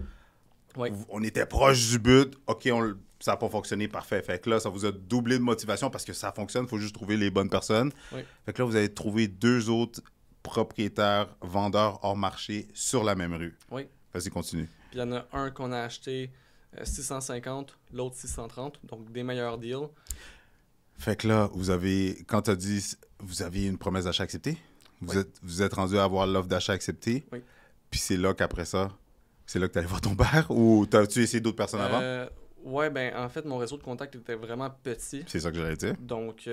Oui. On était proche du but. OK, ça n'a pas fonctionné, parfait. Fait que là, ça vous a doublé de motivation parce que ça fonctionne, il faut juste trouver les bonnes personnes. Oui. Fait que là, vous avez trouvé 2 autres propriétaires, vendeurs hors marché sur la même rue. Oui. Vas-y, continue. Puis il y en a un qu'on a acheté 650, l'autre 630, donc des meilleurs deals. Fait que là, quand tu as dit, vous aviez une promesse d'achat acceptée? Vous êtes rendu à avoir l'offre d'achat acceptée? Oui. Puis c'est là qu'après ça, c'est là que tu allais voir ton père? Ou t'as-tu essayé d'autres personnes avant? Ouais, ben en fait, mon réseau de contacts était vraiment petit. C'est ça que j'allais dire. Donc,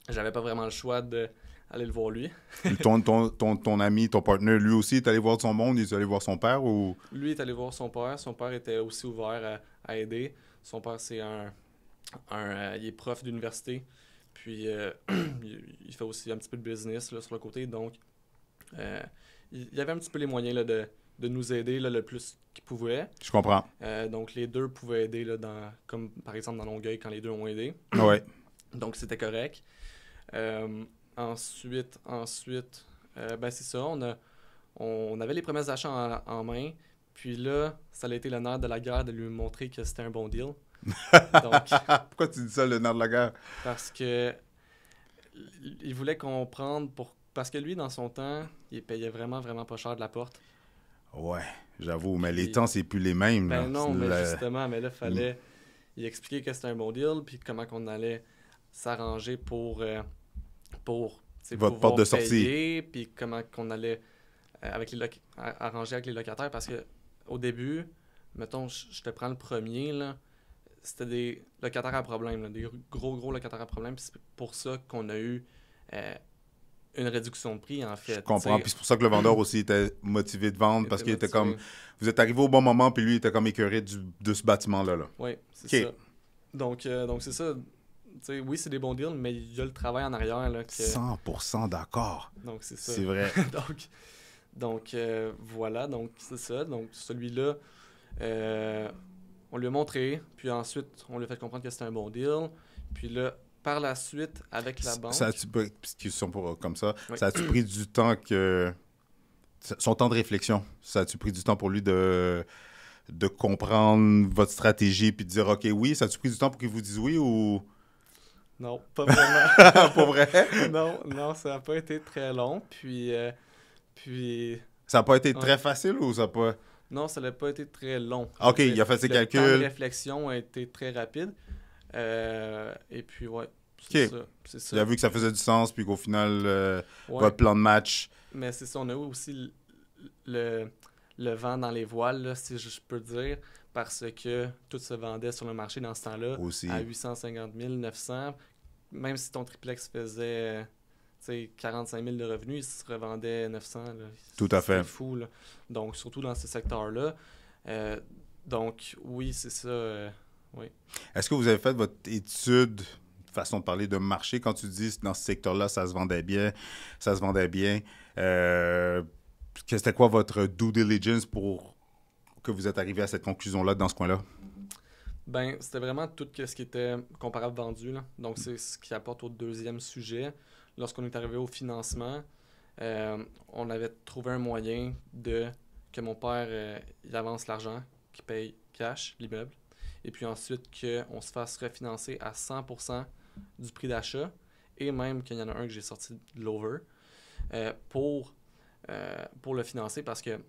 j'avais pas vraiment le choix d'aller le voir lui. ton ami, ton partenaire, lui aussi, est allé voir son monde? Il est allé voir son père? Ou... Lui est allé voir son père. Son père était aussi ouvert à aider. Son père, c'est il est prof d'université. Puis, il fait aussi un petit peu de business là, sur le côté. Donc, il avait un petit peu les moyens là, de nous aider là, le plus qu'il pouvait. Je comprends. Donc, les deux pouvaient aider, là, comme par exemple dans Longueuil, quand les deux ont aidé. Ouais. Donc, c'était correct. Ensuite, ben c'est ça, on avait les promesses d'achat en main. Puis là, ça a été le nerf de la guerre de lui montrer que c'était un bon deal. Donc, pourquoi tu dis ça, le nerf de la guerre? Parce que il voulait comprendre parce que lui, dans son temps, il payait vraiment, vraiment pas cher de la porte. Ouais, j'avoue, mais les temps, c'est plus les mêmes. Ben là. non, mais justement, mais là, fallait il expliquer que c'était un bon deal, puis comment qu'on allait s'arranger pour votre porte de sortie. Puis comment qu'on allait arranger avec les locataires, parce que au début, mettons, je te prends le premier, là, c'était des locataires à problème, là, des gros locataires à problème. Puis c'est pour ça qu'on a eu une réduction de prix, en Je fait. comprends. Puis c'est pour ça que le vendeur aussi était motivé de vendre parce qu'il était motivé. comme. Vous êtes arrivé au bon moment, puis lui, il était comme écœuré de ce bâtiment-là. Là. Oui, c'est OK. ça. Donc c'est ça. T'sais, oui, c'est des bons deals, mais il y a le travail en arrière. Là, 100% d'accord. Donc, c'est ça. C'est vrai. Voilà, donc c'est ça. Donc, celui-là, on lui a montré, puis ensuite, on lui a fait comprendre que c'était un bon deal. Puis là, par la suite, avec la banque... Ça a-tu pris, puisqu'ils sont comme ça, Oui. ça a-tu pris du temps que... Son temps de réflexion, ça a-tu pris du temps pour lui de comprendre votre stratégie puis de dire OK, oui, ça a-tu pris du temps pour qu'il vous dise oui ou... Non, pas vraiment. Pas vrai? Non, ça n'a pas été très long. Puis Ça n'a pas été Ouais. très facile ou ça n'a pas... non, ça n'a pas été très long. OK, Je veux dire, il a fait ses le temps de calculs. réflexion a été très rapide. Et puis, ouais, c'est OK. ça. C'est ça. Il a vu que ça faisait du sens puis qu'au final, Ouais. votre plan de match... Mais c'est ça, on a eu aussi le vent dans les voiles, là, si je peux dire, parce que tout se vendait sur le marché dans ce temps-là Aussi. à 850 000, 900. Même si ton triplex faisait 45 000 de revenus, il se revendait 900. Là. Tout à fait. C'est fou. Là. Donc, surtout dans ce secteur-là. Donc, oui, c'est ça. Oui. Est-ce que vous avez fait votre étude, façon de parler de marché, quand tu dis dans ce secteur-là, ça se vendait bien, c'était quoi votre due diligence pour que vous êtes arrivé à cette conclusion-là dans ce coin-là? Ben, c'était vraiment tout ce qui était comparable vendu. Là. Donc, c'est ce qui apporte au deuxième sujet. Lorsqu'on est arrivé au financement, on avait trouvé un moyen que mon père il avance l'argent, qu'il paye cash, l'immeuble, et puis ensuite qu'on se fasse refinancer à 100% du prix d'achat, et même qu'il y en a un que j'ai sorti de l'over, pour le financer, parce que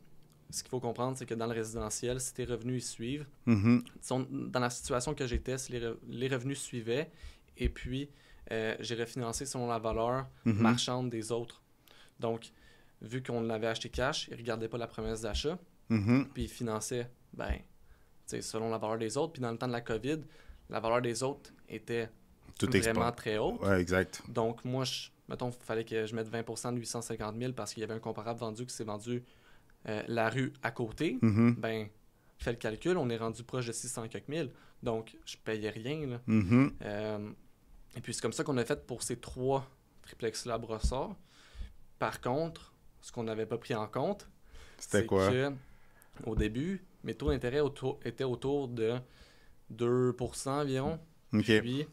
ce qu'il faut comprendre, c'est que dans le résidentiel, si tes revenus y suivent, dans la situation que j'étais, si les revenus suivaient, et puis j'ai refinancé selon la valeur marchande des autres. Donc, vu qu'on l'avait acheté cash, il ne regardait pas la promesse d'achat, puis il finançait selon la valeur des autres. Puis dans le temps de la COVID, la valeur des autres était vraiment très haute. Ouais, exact. Donc, moi, mettons, il fallait que je mette 20% de 850 000 parce qu'il y avait un comparable vendu qui s'est vendu la rue à côté. Ben, fais le calcul, on est rendu proche de 600 quelques mille. Donc, je payais rien. Là. Et puis, c'est comme ça qu'on a fait pour ces 3 triplex-là à Brossard. Par contre, ce qu'on n'avait pas pris en compte, c'était quoi? Que, au début, mes taux d'intérêt étaient autour de 2% environ. Okay. Puis,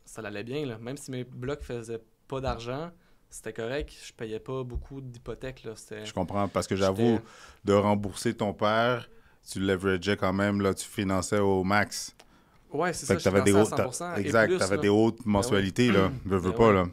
ça allait bien. Là. Même si mes blocs faisaient pas d'argent, c'était correct. Je payais pas beaucoup d'hypothèques. Là. Je comprends, parce que j'avoue, de rembourser ton père, tu leverageais quand même, là, tu finançais au max. Ouais, c'est ça, je finançais à 100%. Exact, tu avais des hautes mensualités, là. Veux pas, là.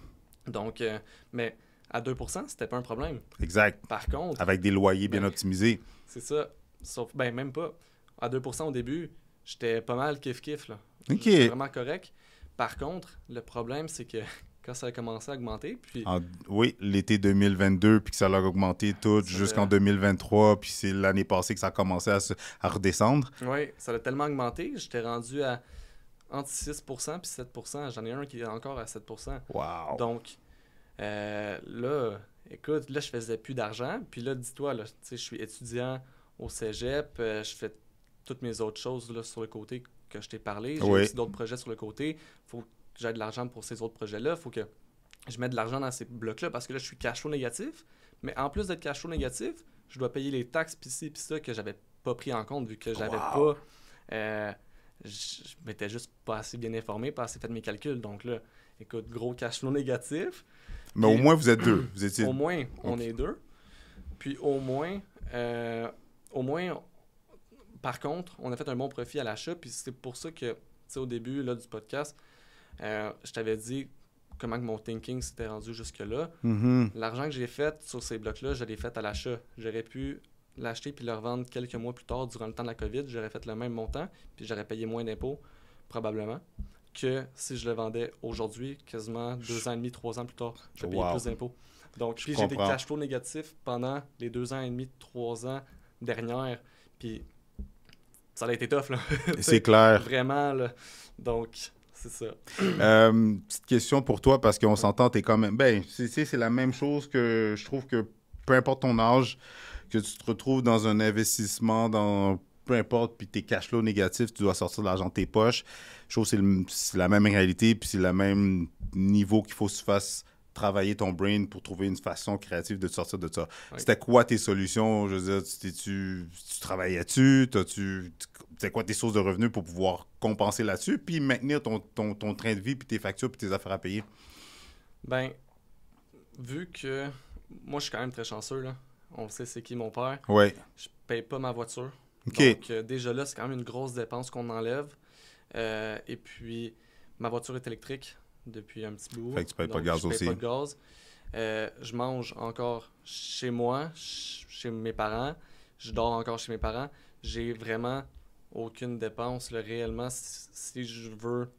Donc, mais à 2%, c'était pas un problème. Exact. Par contre... Avec des loyers bien optimisés. C'est ça. Sauf, même pas. À 2% au début, j'étais pas mal kiff-kiff, là. OK. J'étais vraiment correct. Par contre, le problème, c'est que quand ça a commencé à augmenter, puis... Oui, l'été 2022, puis que ça a augmenté tout jusqu'en 2023, puis c'est l'année passée que ça a commencé à redescendre. Oui, ça a tellement augmenté, j'étais rendu à entre 6% puis 7%. J'en ai un qui est encore à 7%. Wow! Donc, là, écoute, là, je faisais plus d'argent. Puis là, dis-toi, là, tu sais, je suis étudiant au cégep, je fais toutes mes autres choses là, sur le côté que je t'ai parlé. J'ai aussi d'autres projets sur le côté. Il faut que j'aie de l'argent pour ces autres projets-là. Il faut que je mette de l'argent dans ces blocs-là parce que là, je suis cash flow négatif. Mais en plus d'être cash flow négatif, je dois payer les taxes pis ci pis ça que j'avais pas pris en compte vu que j'avais pas... je m'étais juste pas assez bien informé, pas assez fait mes calculs. Donc là, écoute, gros cash flow négatif. Mais au moins, vous êtes deux. Vous étiez... Au moins, on est deux. Puis au moins, par contre, on a fait un bon profit à l'achat. Puis c'est pour ça que, tu sais, au début là, du podcast, je t'avais dit comment que mon thinking s'était rendu jusque-là. L'argent que j'ai fait sur ces blocs-là, je l'ai fait à l'achat. J'aurais pu l'acheter puis le revendre quelques mois plus tard durant le temps de la COVID. J'aurais fait le même montant puis j'aurais payé moins d'impôts, probablement, que si je le vendais aujourd'hui, quasiment 2 ans et demi, 3 ans plus tard. Je vais payer plus d'impôts. Donc, puis j'ai des cash flows négatifs pendant les 2 ans et demi, 3 ans dernières. Puis ça a été tough, là. C'est clair. Vraiment, là. Donc, c'est ça. Petite question pour toi, parce qu'on s'entend, t'es quand même... Ben, c'est la même chose que je trouve que peu importe ton âge, que tu te retrouves dans un investissement, dans peu importe, puis tes cash flows négatifs, tu dois sortir de l'argent de tes poches. Je trouve que c'est la même réalité, puis c'est le même niveau qu'il faut que tu fasses travailler ton brain pour trouver une façon créative de te sortir de ça. Oui. C'était quoi tes solutions? Je veux dire, tu travaillais-tu? C'était quoi tes sources de revenus pour pouvoir compenser là-dessus, puis maintenir ton train de vie, puis tes factures, puis tes affaires à payer? Ben, vu que moi, je suis quand même très chanceux, là. On sait c'est qui mon père. Ouais. Je paye pas ma voiture. OK. Donc, déjà là, c'est quand même une grosse dépense qu'on enlève. Et puis, ma voiture est électrique depuis un petit bout. Fait que tu payes pas de Donc, gaz je paye aussi. pas de gaz. Je mange encore chez moi, chez mes parents. Je dors encore chez mes parents. J'ai vraiment aucune dépense, là, réellement. Si je veux...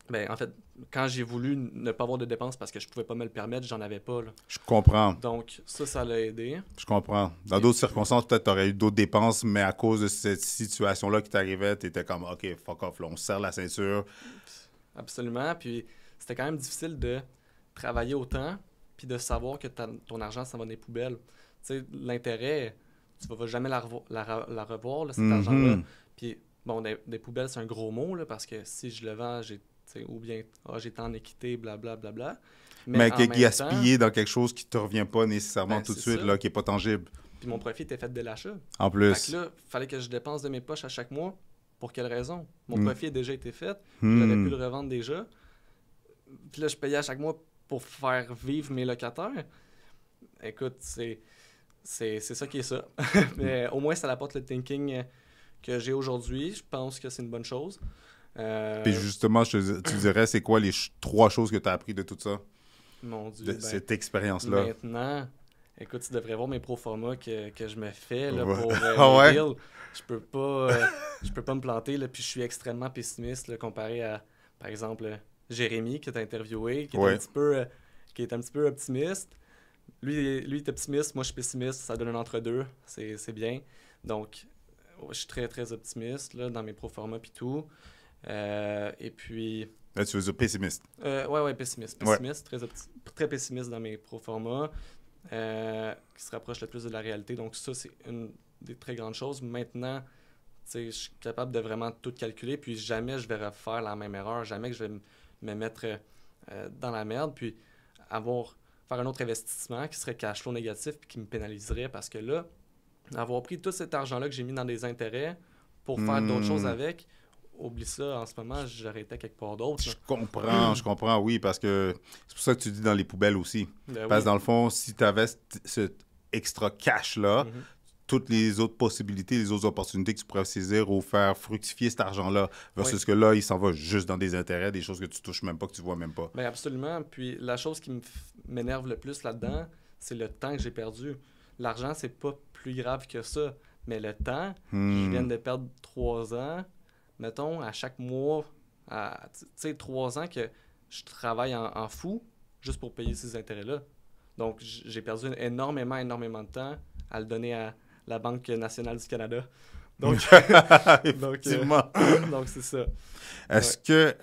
Ben, en fait, quand j'ai voulu ne pas avoir de dépenses parce que je pouvais pas me le permettre, j'en avais pas, là. Je comprends. Donc, ça l'a aidé. Je comprends. Dans d'autres circonstances, peut-être tu aurais eu d'autres dépenses, mais à cause de cette situation-là qui t'arrivait, tu étais comme, OK, fuck off, là, on se serre la ceinture. Absolument. Puis, c'était quand même difficile de travailler autant puis de savoir que ton argent, ça va dans les poubelles. Tu sais, l'intérêt, tu vas jamais la revoir, là, cet argent-là. Puis, bon, des poubelles, c'est un gros mot, là, parce que si je le vends, ou bien j'étais en équité, blablabla. Bla, bla. Mais qui est temps, gaspillé dans quelque chose qui te revient pas nécessairement Ben, tout de c'est suite, ça. là, qui est pas tangible. Puis mon profit était fait de l'achat. En Fait plus. que là, il fallait que je dépense de mes poches à chaque mois. Pour quelle raison? Mon Mm. profit a déjà été fait. J'aurais pu le Hmm. revendre déjà. Puis là, je payais à chaque mois pour faire vivre mes locataires. Écoute, c'est ça qui est ça. Mais au moins, ça apporte le thinking que j'ai aujourd'hui. Je pense que c'est une bonne chose. Puis justement, tu dirais, c'est quoi les 3 choses que tu as appris de tout ça, Mon Dieu, de ben, cette expérience-là? maintenant, écoute, tu devrais voir mes proformas que je me fais là, Ouais. pour Ah mes ouais? deals. Je peux pas me planter, là, puis je suis extrêmement pessimiste là, comparé à, par exemple, Jérémy, que tu as interviewé, qui est, Ouais. qui est un petit peu optimiste. Lui il est optimiste, moi je suis pessimiste, ça donne un entre-deux, c'est bien. Donc, je suis très, très optimiste là, dans mes proformas puis tout. Et puis... Là, tu veux dire pessimiste. ouais, pessimiste. Ouais. Pessimiste, très pessimiste dans mes proformas, qui se rapproche le plus de la réalité. Donc ça, c'est une des très grandes choses. Maintenant, tu sais, je suis capable de vraiment tout calculer, puis jamais je vais refaire la même erreur, jamais que je vais me mettre dans la merde, puis faire un autre investissement qui serait cash flow négatif, puis qui me pénaliserait, parce que là, avoir pris tout cet argent-là que j'ai mis dans des intérêts pour faire d'autres choses avec, oublie ça, en ce moment, j'aurais été quelque part d'autre. Je comprends, oui, parce que c'est pour ça que tu dis dans les poubelles aussi. Ben Parce oui. que dans le fond, si tu avais cet extra cash-là, Mhm. toutes les autres possibilités, les autres opportunités que tu pourrais saisir ou faire fructifier cet argent-là, versus Oui. que là, il s'en va juste dans des intérêts, des choses que tu touches même pas, que tu vois même pas. Ben absolument. Puis la chose qui m'énerve le plus là-dedans, c'est le temps que j'ai perdu. L'argent, c'est pas plus grave que ça. Mais le temps, je viens de perdre 3 ans. Mettons, à chaque mois, tu sais, 3 ans que je travaille en fou juste pour payer ces intérêts-là. Donc, j'ai perdu énormément de temps à le donner à la Banque nationale du Canada. Donc, Effectivement. donc c'est ça. Est-ce que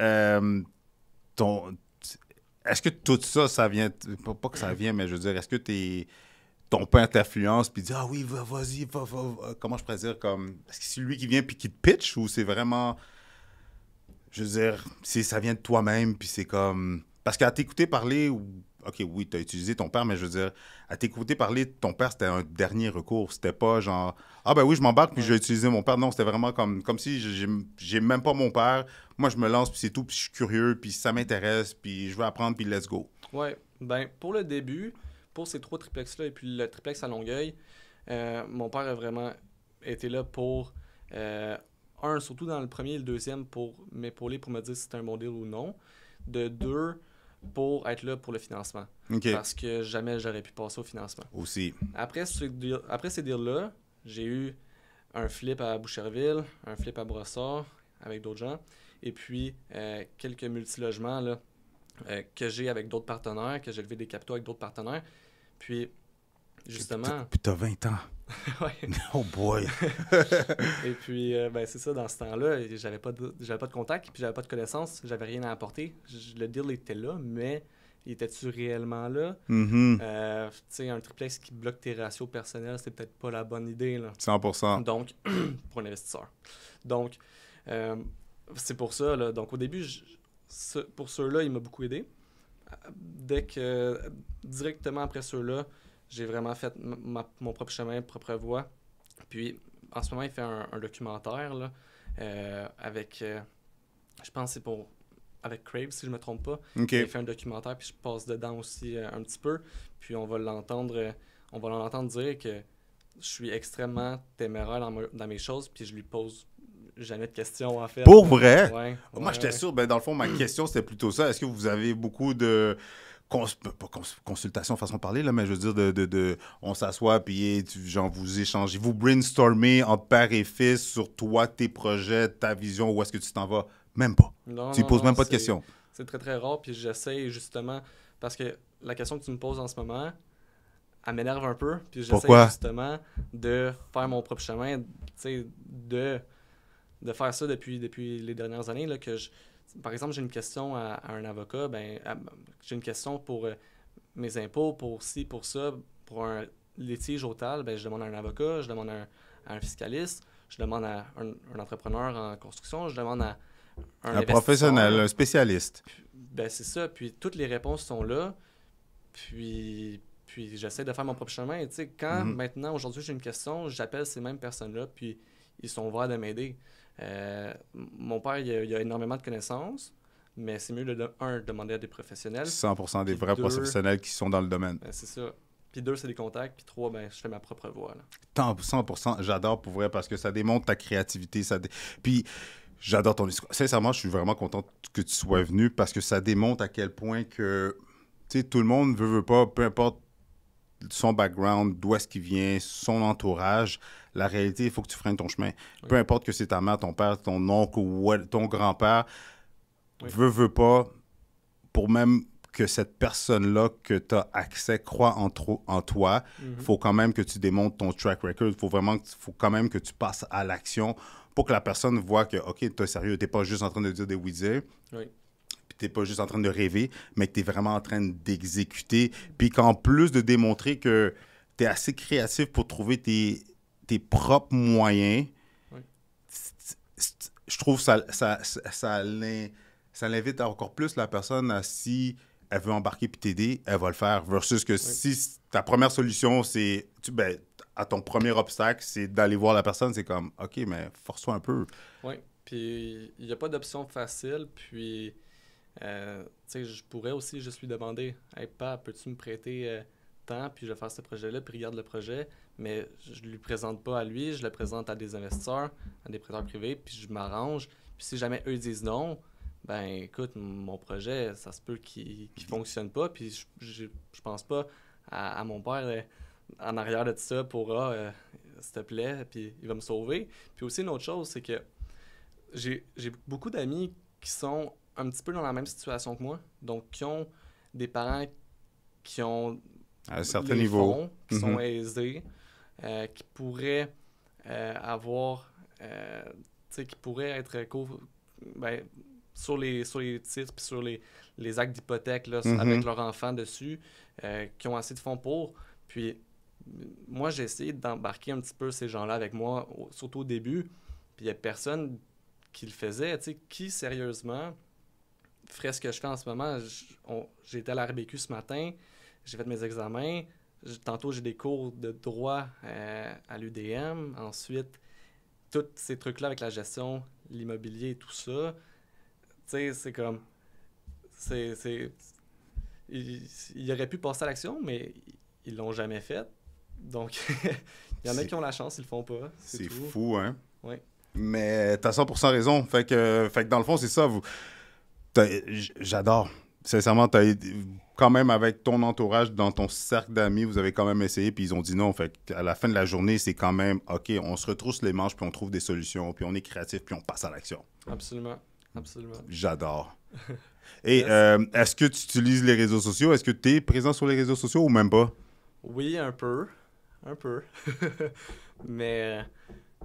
est-ce que tout ça, ça vient... Pas que ça vient, mais je veux dire, est-ce que ton père t'influence puis dit « Ah oui, vas-y, va. » Comment je pourrais dire? Est-ce que c'est lui qui vient puis qui te pitch ou c'est vraiment... Je veux dire, ça vient de toi-même puis c'est comme... Parce qu'à t'écouter parler... OK, oui, tu as utilisé ton père, mais je veux dire, à t'écouter parler de ton père, c'était un dernier recours. C'était pas genre « Ah ben oui, je m'embarque puis je vais utiliser mon père. » Non, c'était vraiment comme si j'ai même pas mon père. Moi, je me lance puis c'est tout, puis je suis curieux, puis ça m'intéresse, puis je veux apprendre, puis let's go. Ouais, ben pour le début, pour ces 3 triplex-là et puis le triplex à Longueuil, mon père a vraiment été là pour, surtout dans le premier et le deuxième, pour m'épauler, pour me dire si c'était un bon deal ou non. De 2, pour être là pour le financement. OK. Parce que jamais j'aurais pu passer au financement. Aussi. Après ces deals-là, j'ai eu un flip à Boucherville, un flip à Brossard avec d'autres gens, et puis quelques multilogements là, que j'ai avec d'autres partenaires, que j'ai levé des capitaux avec d'autres partenaires. Puis Justement. Puis t'as 20 ans. Ouais. Oh boy! Et puis, ben, c'est ça, dans ce temps-là, j'avais pas de contact, puis j'avais pas de connaissances, j'avais rien à apporter. Le deal était là, mais il était-tu réellement là? Mhm. Tu sais, un triplex qui bloque tes ratios personnels, c'est peut-être pas la bonne idée, là. 100%. Donc, pour l'investisseur. Donc, c'est pour ça, là. Donc, au début, pour ceux-là, il m'a beaucoup aidé. Directement après ceux-là, j'ai vraiment fait mon propre chemin, propre voie. Puis, en ce moment, il fait un documentaire, là, avec, je pense que c'est avec Crave, si je ne me trompe pas. OK. Il fait un documentaire, puis je passe dedans aussi un petit peu. Puis, on va l'entendre dire que je suis extrêmement téméraire dans mes choses, puis je lui pose jamais de questions, en fait. Pour vrai? Ouais, Moi, j'étais sûr, ben, dans le fond, ma question, c'était plutôt ça. Est-ce que vous avez beaucoup de consultation façon de parler, là, mais je veux dire, on s'assoit, puis genre, vous échangez, vous brainstormez entre père et fils sur toi, tes projets, ta vision, où est-ce que tu t'en vas? Même pas. Tu ne poses même pas de questions. C'est très, très rare, puis j'essaie justement, parce que la question que tu me poses en ce moment, elle m'énerve un peu, puis j'essaie justement de faire mon propre chemin, tu sais, de faire ça depuis les dernières années, là, par exemple, j'ai une question à un avocat, j'ai une question pour mes impôts, pour ci, pour ça, pour un litige au TAL, je demande à un avocat, je demande à un fiscaliste, je demande à un entrepreneur en construction, je demande à un professionnel, un spécialiste. C'est ça, puis toutes les réponses sont là, puis j'essaie de faire mon propre chemin. Tu sais, quand maintenant, aujourd'hui, j'ai une question, j'appelle ces mêmes personnes-là, puis ils sont ouverts de m'aider. Mon père, il a énormément de connaissances, mais c'est mieux de demander à des professionnels. 100% des vrais professionnels qui sont dans le domaine. C'est ça. Puis 2, c'est des contacts. Puis 3, je fais ma propre voie. Là. 100%, j'adore pour vrai parce que ça démontre ta créativité. Puis j'adore ton histoire. Sincèrement, je suis vraiment content que tu sois venu parce que ça démontre à quel point que, tu sais, tout le monde veut pas, peu importe son background, d'où est-ce qu'il vient, son entourage. La réalité, il faut que tu freines ton chemin. Oui. Peu importe que c'est ta mère, ton père, ton oncle ou ton grand-père, veut pas, pour même que cette personne-là que tu as accès croit en toi, il faut quand même que tu démontres ton track record. Il faut quand même que tu passes à l'action pour que la personne voit que, OK, tu es sérieux, tu n'es pas juste en train de dire des oui-dire. Oui. Tu n'es pas juste en train de rêver, mais que tu es vraiment en train d'exécuter. Puis qu'en plus de démontrer que tu es assez créatif pour trouver tes propres moyens, je trouve que ça l'invite encore plus la personne à, si elle veut embarquer puis t'aider, elle va le faire. Versus que si ta première solution, c'est à ton premier obstacle, c'est d'aller voir la personne, c'est comme, OK, mais force-toi un peu. Oui, puis il n'y a pas d'option facile, puis... tu sais, je pourrais aussi juste lui demander « Hey, papa, peux-tu me prêter temps, puis je vais faire ce projet-là, puis regarde le projet. » Mais je ne lui présente pas à lui, je le présente à des investisseurs, à des prêteurs privés, puis je m'arrange. Puis si jamais eux disent non, ben écoute, mon projet, ça se peut qu'il ne fonctionne pas, puis je pense pas à mon père en arrière de tout ça pour « s'il te plaît », puis il va me sauver. Puis aussi, une autre chose, c'est que j'ai beaucoup d'amis qui sont un petit peu dans la même situation que moi, donc qui ont des parents qui ont à un certain niveau, fonds, qui sont aisés, qui pourraient avoir, tu sais, qui pourraient être sur les titres puis sur les actes d'hypothèque là, avec leur enfant dessus, qui ont assez de fonds pour. Puis moi, j'ai essayé d'embarquer un petit peu ces gens-là avec moi, surtout au début, puis il n'y a personne qui le faisait, tu sais, qui sérieusement ferait ce que je fais en ce moment. J'ai été à la RBQ ce matin, j'ai fait mes examens, tantôt j'ai des cours de droit à l'UDM, ensuite tous ces trucs-là avec la gestion, l'immobilier et tout ça, tu sais, c'est comme, il aurait pu passer à l'action, mais ils l'ont jamais fait, donc il y en a qui ont la chance, ils le font pas. C'est fou, hein? Oui. Mais t'as 100% raison, fait que dans le fond, c'est ça, j'adore. Sincèrement, quand même avec ton entourage, dans ton cercle d'amis, vous avez quand même essayé, puis ils ont dit non. Fait à la fin de la journée, c'est quand même, OK, on se retrousse les manches, puis on trouve des solutions, puis on est créatif, puis on passe à l'action. Absolument. Absolument. J'adore. Et est-ce que tu utilises les réseaux sociaux? Est-ce que tu es présent sur les réseaux sociaux ou même pas? Oui, un peu. Un peu. Mais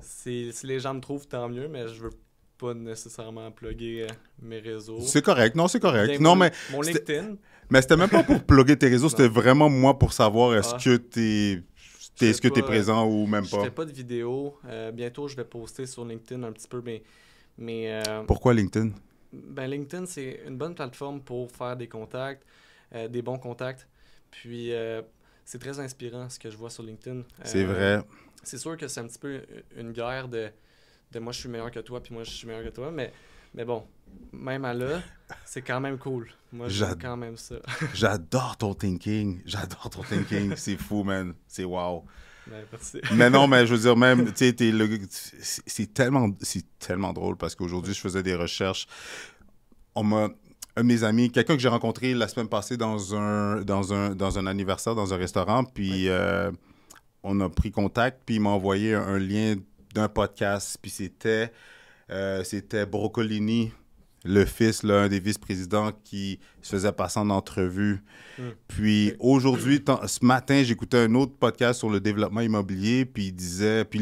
si les gens me trouvent, tant mieux, mais je veux pas nécessairement plugger mes réseaux. C'est correct. Non, c'est Ou bien correct. Non, mon LinkedIn. mais c'était même pas pour plugger tes réseaux, c'était Non. vraiment moi pour savoir est-ce Ah, que t'es je fais est-ce que t'es pas, présent ou même je fais pas. pas de vidéos. Bientôt, je vais poster sur LinkedIn un petit peu, mais Pourquoi LinkedIn? ben LinkedIn, c'est une bonne plateforme pour faire des contacts, des bons contacts. Puis, c'est très inspirant ce que je vois sur LinkedIn. C'est vrai. C'est sûr que c'est un petit peu une guerre de moi je suis meilleur que toi, puis moi je suis meilleur que toi, mais bon, même à là, c'est quand même cool. Moi j'aime J'ad- quand même ça. J'adore ton thinking. J'adore ton thinking. C'est fou, man. C'est wow. Ben, merci. Mais non, mais je veux dire, même, tu sais, c'est tellement drôle parce qu'aujourd'hui, Ouais. je faisais des recherches. Un de mes amis, quelqu'un que j'ai rencontré la semaine passée dans un anniversaire, dans un restaurant, Ouais. puis on a pris contact, puis il m'a envoyé un lien d'un podcast, puis c'était Broccolini, le fils, là, un des vice-présidents qui se faisait passer en entrevue. Hmm. Puis Ok. aujourd'hui, ce matin, j'écoutais un autre podcast sur le développement immobilier, puis il disait, puis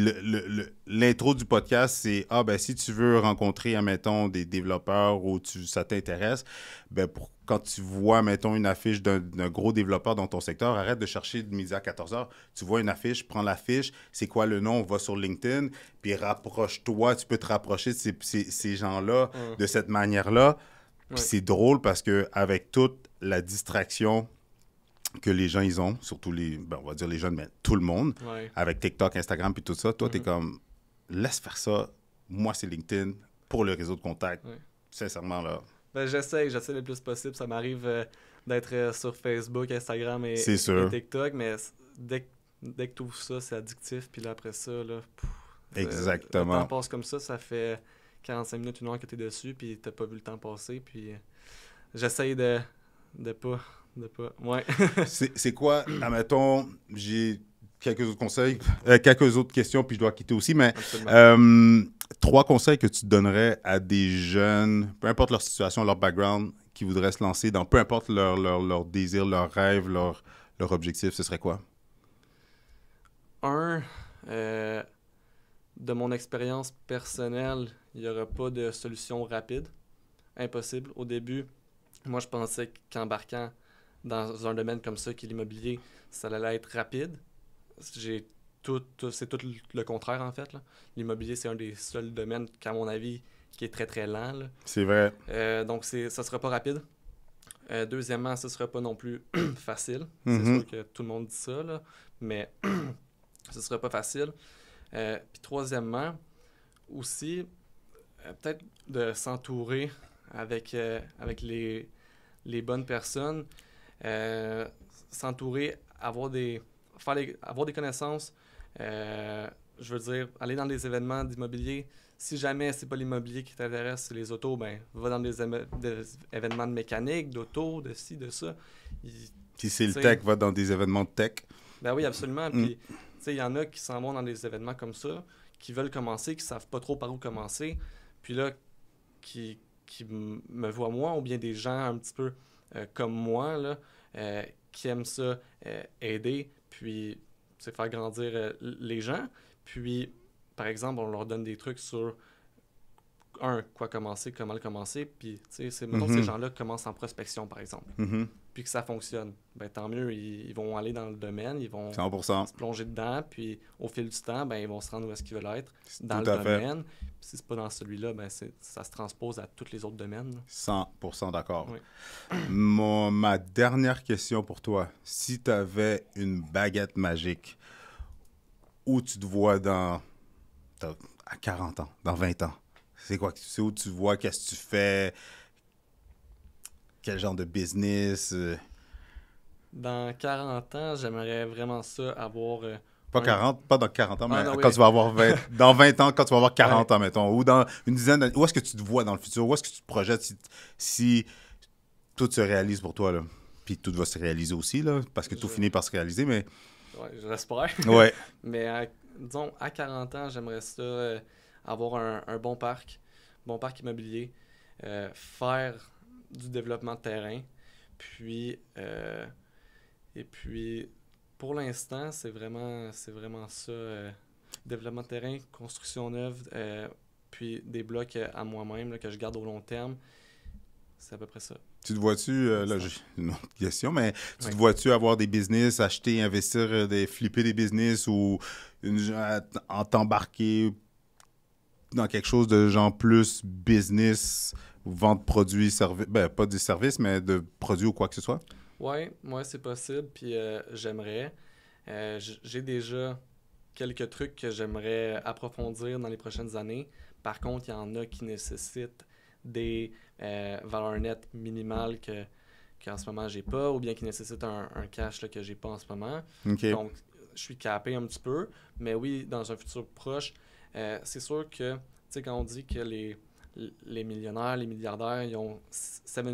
l'intro du podcast, c'est, ah ben si tu veux rencontrer, admettons, des développeurs ou ça t'intéresse, ben quand tu vois, mettons, une affiche d'un gros développeur dans ton secteur, arrête de chercher de midi à 14 heures. Tu vois une affiche, prends l'affiche, c'est quoi le nom, va sur LinkedIn, puis rapproche-toi, tu peux te rapprocher de ces gens-là Hmm. de cette manière-là. Puis Ouais. c'est drôle parce que avec toute la distraction que les gens ils ont, surtout on va dire les jeunes, mais tout le monde, Ouais. avec TikTok, Instagram puis tout ça, toi, t'es Mhm. comme, laisse faire ça. Moi, c'est LinkedIn pour le réseau de contact. Ouais. Sincèrement, là, Ben, j'essaie le plus possible. Ça m'arrive d'être sur Facebook, Instagram c'est et sûr. TikTok, mais dès que tu ouvres ça, c'est addictif. Puis là, après ça, là, le temps Exactement. passe comme ça fait 45 minutes, une heure que tu es dessus, puis t'as pas vu le temps passer. Puis j'essaye de pas. De pas. Ouais. C'est quoi, admettons, j'ai quelques autres conseils, quelques autres questions, puis je dois quitter aussi, mais Absolument. euh, 3 conseils que tu donnerais à des jeunes, peu importe leur situation, leur background, qui voudraient se lancer dans peu importe leur désir, leur rêve, leur objectif, ce serait quoi? Un, euh, de mon expérience personnelle, il n'y aura pas de solution rapide. Impossible. Au début, moi, je pensais qu'embarquant dans un domaine comme ça, qui est l'immobilier, ça allait être rapide. J'ai c'est tout le contraire, en fait, là. L'immobilier, c'est un des seuls domaines, qu'à mon avis, qui est très, très lent, là. C'est vrai. Donc, ça sera pas rapide. Deuxièmement, ce sera pas non plus facile. C'est Mhm. sûr que tout le monde dit ça, là, mais ce sera pas facile. Puis troisièmement, aussi, peut-être de s'entourer avec les bonnes personnes, euh, s'entourer, avoir des connaissances, je veux dire, aller dans des événements d'immobilier. Si jamais c'est pas l'immobilier qui t'intéresse, c'est les autos, ben va dans des événements de mécanique, d'auto, de ci, de ça. Tu Si c'est le sais, tech, va dans des événements de tech. ben oui, absolument. Mm. Puis, tu sais, il y en a qui s'en vont dans des événements comme ça, qui veulent commencer, qui savent pas trop par où commencer. Puis là, me voient moi, ou bien des gens un petit peu comme moi, là, qui aiment ça, aider, puis faire grandir les gens. Puis, par exemple, on leur donne des trucs sur quoi commencer, comment le commencer. Puis, tu sais, mettons que ces Mhm. gens-là commencent en prospection, par exemple, Mhm. puis que ça fonctionne. Ben, tant mieux, ils vont aller dans le domaine, ils vont 100%. se plonger dedans, puis au fil du temps, ben, ils vont se rendre où est-ce qu'ils veulent être dans Tout le à fait. domaine. Puis si c'est pas dans celui-là, ben, ça se transpose à tous les autres domaines, là. 100% d'accord. Oui. Ma dernière question pour toi. Si tu avais une baguette magique, où tu te vois à 40 ans, dans 20 ans? C'est quoi? C'est où tu te vois? Qu'est-ce que tu fais? Quel genre de business? Dans 40 ans, j'aimerais vraiment ça avoir Pas un... 40, pas dans 40 ans, Ah mais non, quand oui. tu vas avoir 20, dans 20 ans, quand tu vas avoir Ouais, 40 ans, mettons, ou dans une dizaine d'années. Où est-ce que tu te vois dans le futur? Où est-ce que tu te projettes si tout se réalise pour toi, là? Puis tout va se réaliser aussi, là, parce que tout je... finit par se réaliser, mais... ouais, j'espère. Ouais. Mais disons, à 40 ans, j'aimerais ça avoir un bon parc immobilier, faire du développement de terrain, puis, et puis pour l'instant, c'est vraiment ça. Développement de terrain, construction neuve, puis des blocs à moi-même là, que je garde au long terme. C'est à peu près ça. Tu te vois-tu, là j'ai une autre question, mais tu Ouais. te vois-tu avoir des business, acheter, investir, flipper des business ou t'embarquer dans quelque chose de genre plus business, vente produits, services, ben pas des services, mais de produits ou quoi que ce soit? Ouais, c'est possible, puis j'aimerais. J'ai déjà quelques trucs que j'aimerais approfondir dans les prochaines années. Par contre, il y en a qui nécessitent des valeurs nettes minimales qu'en ce moment j'ai pas, ou bien qui nécessitent un cash là, que j'ai pas en ce moment. OK. Donc, je suis capé un petit peu, mais oui, dans un futur proche, c'est sûr que, tu sais, quand on dit que les millionnaires, les milliardaires, ils ont 7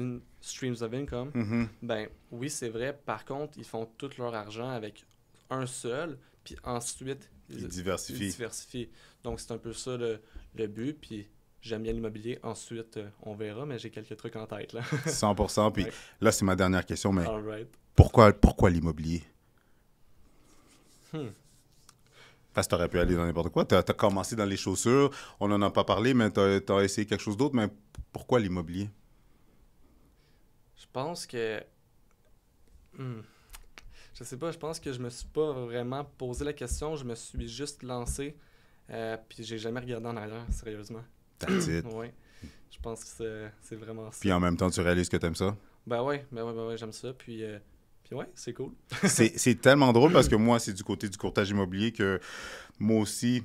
streams of income, Mhm. ben oui, c'est vrai. Par contre, ils font tout leur argent avec un seul, puis ensuite, Il ils diversifie. diversifient. Donc, c'est un peu ça le but, puis j'aime bien l'immobilier. Ensuite, on verra, mais j'ai quelques trucs en tête, là. 100%. Puis Ouais. là, c'est ma dernière question, mais All right. pourquoi l'immobilier? Hmm. Parce que tu aurais pu aller dans n'importe quoi. Tu as commencé dans les chaussures, on n'en a pas parlé, mais tu as essayé quelque chose d'autre. Mais pourquoi l'immobilier? Je pense que... Hmm. Je sais pas, je pense que je me suis pas vraiment posé la question. Je me suis juste lancé, puis j'ai jamais regardé en arrière, sérieusement. That's it. Ouais. Je pense que c'est vraiment ça. Puis en même temps, tu réalises que tu aimes ça. Ben ouais, j'aime ça. Puis ouais, c'est cool. C'est tellement drôle parce que moi, c'est du côté du courtage immobilier que moi aussi,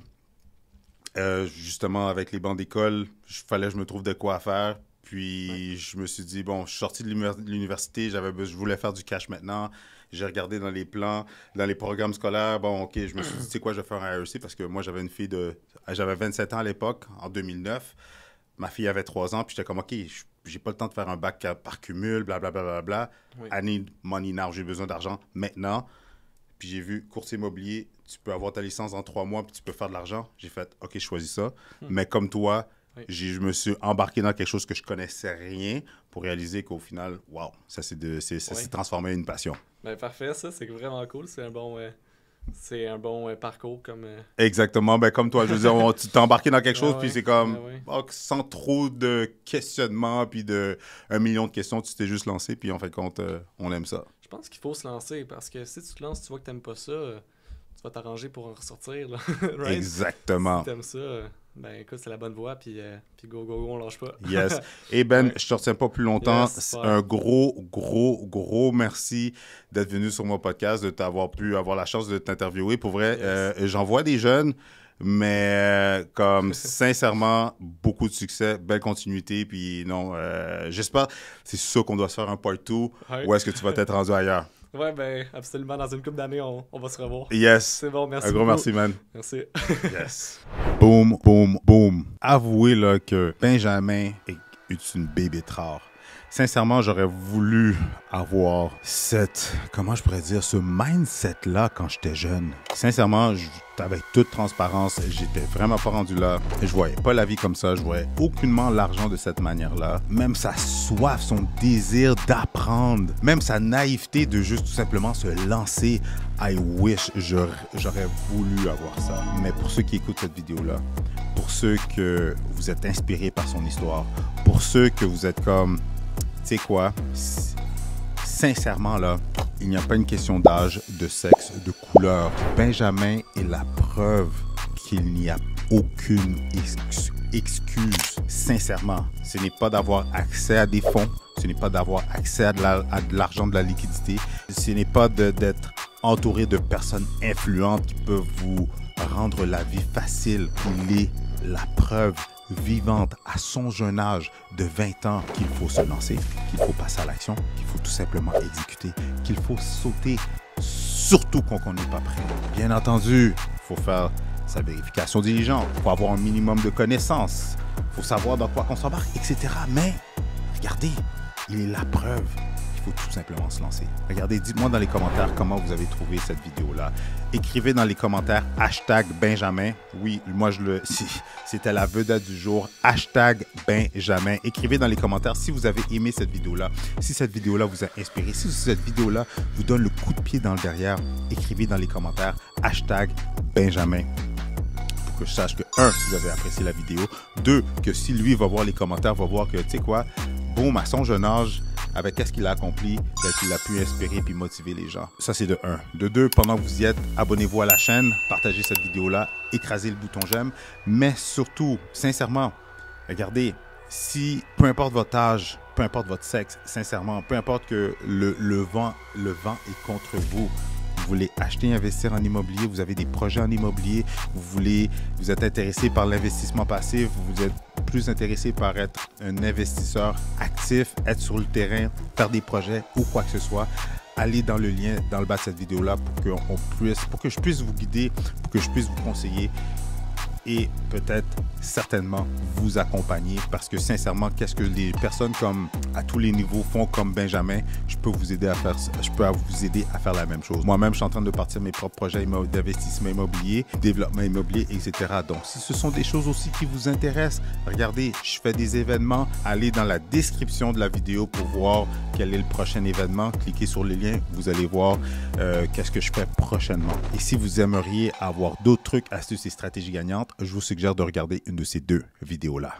justement, avec les bancs d'école, fallait que je me trouve de quoi faire. Puis je me suis dit, bon, je suis sorti de l'université, je voulais faire du cash maintenant. J'ai regardé dans les plans, dans les programmes scolaires. Bon, OK, je me suis dit, tu sais quoi, je vais faire un REC parce que moi, j'avais une fille j'avais 27 ans à l'époque, en 2009. Ma fille avait 3 ans, puis j'étais comme, OK, j'ai pas le temps de faire un bac par cumul, blablabla. Bla, bla, bla. Oui. I need money now, j'ai besoin d'argent maintenant. Puis j'ai vu courtier immobilier, tu peux avoir ta licence en 3 mois, puis tu peux faire de l'argent. J'ai fait, OK, je choisis ça. Mais comme toi, Oui. je me suis embarqué dans quelque chose que je connaissais rien pour réaliser qu'au final, wow, ça s'est transformé en une passion. Ben parfait, ça, c'est vraiment cool. C'est un bon parcours comme... Exactement, ben comme toi, je veux dire, tu t'es embarqué dans quelque chose, Ouais, puis ouais. c'est comme, Ouais, ouais. sans trop de questionnement, puis de 1 million de questions, tu t'es juste lancé, puis en fait compte, on aime ça. Je pense qu'il faut se lancer parce que si tu te lances, tu vois que t'aimes pas ça, tu vas t'arranger pour en ressortir, là. Right? Exactement. Si t'aimes ça, ben écoute, c'est la bonne voie, puis go, on lâche pas. Yes. Et Ben, Ouais. je te retiens pas plus longtemps. Yes, C'est super. un gros merci d'être venu sur mon podcast, de t'avoir pu avoir la chance de t'interviewer. Pour vrai, Yes. j'en vois des jeunes, mais comme sincèrement, beaucoup de succès, belle continuité. Puis non, j'espère, c'est sûr qu'on doit se faire un part 2. Ouais. Ou est-ce que tu vas t'être rendu ailleurs? Ouais, ben absolument, dans une couple d'années, on va se revoir. Yes. C'est bon, merci Un gros beaucoup. merci, man. Merci. Yes. Boom, boom, boom. Avouez là, que Benjamin est une bébête rare. Sincèrement, j'aurais voulu avoir comment je pourrais dire, ce mindset-là quand j'étais jeune. Sincèrement, avec toute transparence, j'étais vraiment pas rendu là. Je voyais pas la vie comme ça. Je voyais aucunement l'argent de cette manière-là. Même sa soif, son désir d'apprendre, même sa naïveté de juste tout simplement se lancer. I wish, j'aurais voulu avoir ça. Mais pour ceux qui écoutent cette vidéo-là, pour ceux que vous êtes inspirés par son histoire, pour ceux que vous êtes comme... Tu sais quoi? Sincèrement, là, il n'y a pas une question d'âge, de sexe, de couleur. Benjamin est la preuve qu'il n'y a aucune excuse. Sincèrement, ce n'est pas d'avoir accès à des fonds, ce n'est pas d'avoir accès à de l'argent, de la liquidité, ce n'est pas d'être entouré de personnes influentes qui peuvent vous rendre la vie facile. Il est la preuve vivante à son jeune âge de 20 ans qu'il faut se lancer, qu'il faut passer à l'action, qu'il faut tout simplement exécuter, qu'il faut sauter, surtout quand on n'est pas prêt. Bien entendu, il faut faire sa vérification diligente, il faut avoir un minimum de connaissances, il faut savoir dans quoi on s'embarque, etc. Mais, regardez, il est la preuve qu'il faut tout simplement se lancer. Regardez, dites-moi dans les commentaires comment vous avez trouvé cette vidéo-là. Écrivez dans les commentaires #Benjamin. Oui, moi, c'était la vedette du jour. #Benjamin. Écrivez dans les commentaires si vous avez aimé cette vidéo-là, si cette vidéo-là vous a inspiré, si cette vidéo-là vous donne le coup de pied dans le derrière. Écrivez dans les commentaires #Benjamin. Que je sache que 1, vous avez apprécié la vidéo, 2, que si lui va voir les commentaires, va voir que, tu sais quoi, boum, à son jeune âge, avec qu'est-ce qu'il a accompli, qu'il a pu inspirer puis motiver les gens. Ça, c'est de 1. De 2, pendant que vous y êtes, abonnez-vous à la chaîne, partagez cette vidéo-là, écrasez le bouton j'aime, mais surtout, sincèrement, regardez, si, peu importe votre âge, peu importe votre sexe, sincèrement, peu importe que le vent est contre vous, vous voulez acheter et investir en immobilier, vous avez des projets en immobilier, vous êtes intéressé par l'investissement passif, vous êtes plus intéressé par être un investisseur actif, être sur le terrain, faire des projets ou quoi que ce soit, allez dans le lien dans le bas de cette vidéo-là pour que je puisse vous guider, pour que je puisse vous conseiller et peut-être certainement vous accompagner parce que sincèrement, qu'est-ce que les personnes comme à tous les niveaux font comme Benjamin, je peux vous aider à faire la même chose. Moi-même, je suis en train de partir mes propres projets d'investissement immobilier, développement immobilier, etc. Donc, si ce sont des choses aussi qui vous intéressent, regardez, je fais des événements, allez dans la description de la vidéo pour voir quel est le prochain événement. Cliquez sur le lien, vous allez voir qu'est-ce que je fais prochainement. Et si vous aimeriez avoir d'autres trucs, astuces et stratégies gagnantes, je vous suggère de regarder une de ces 2 vidéos-là.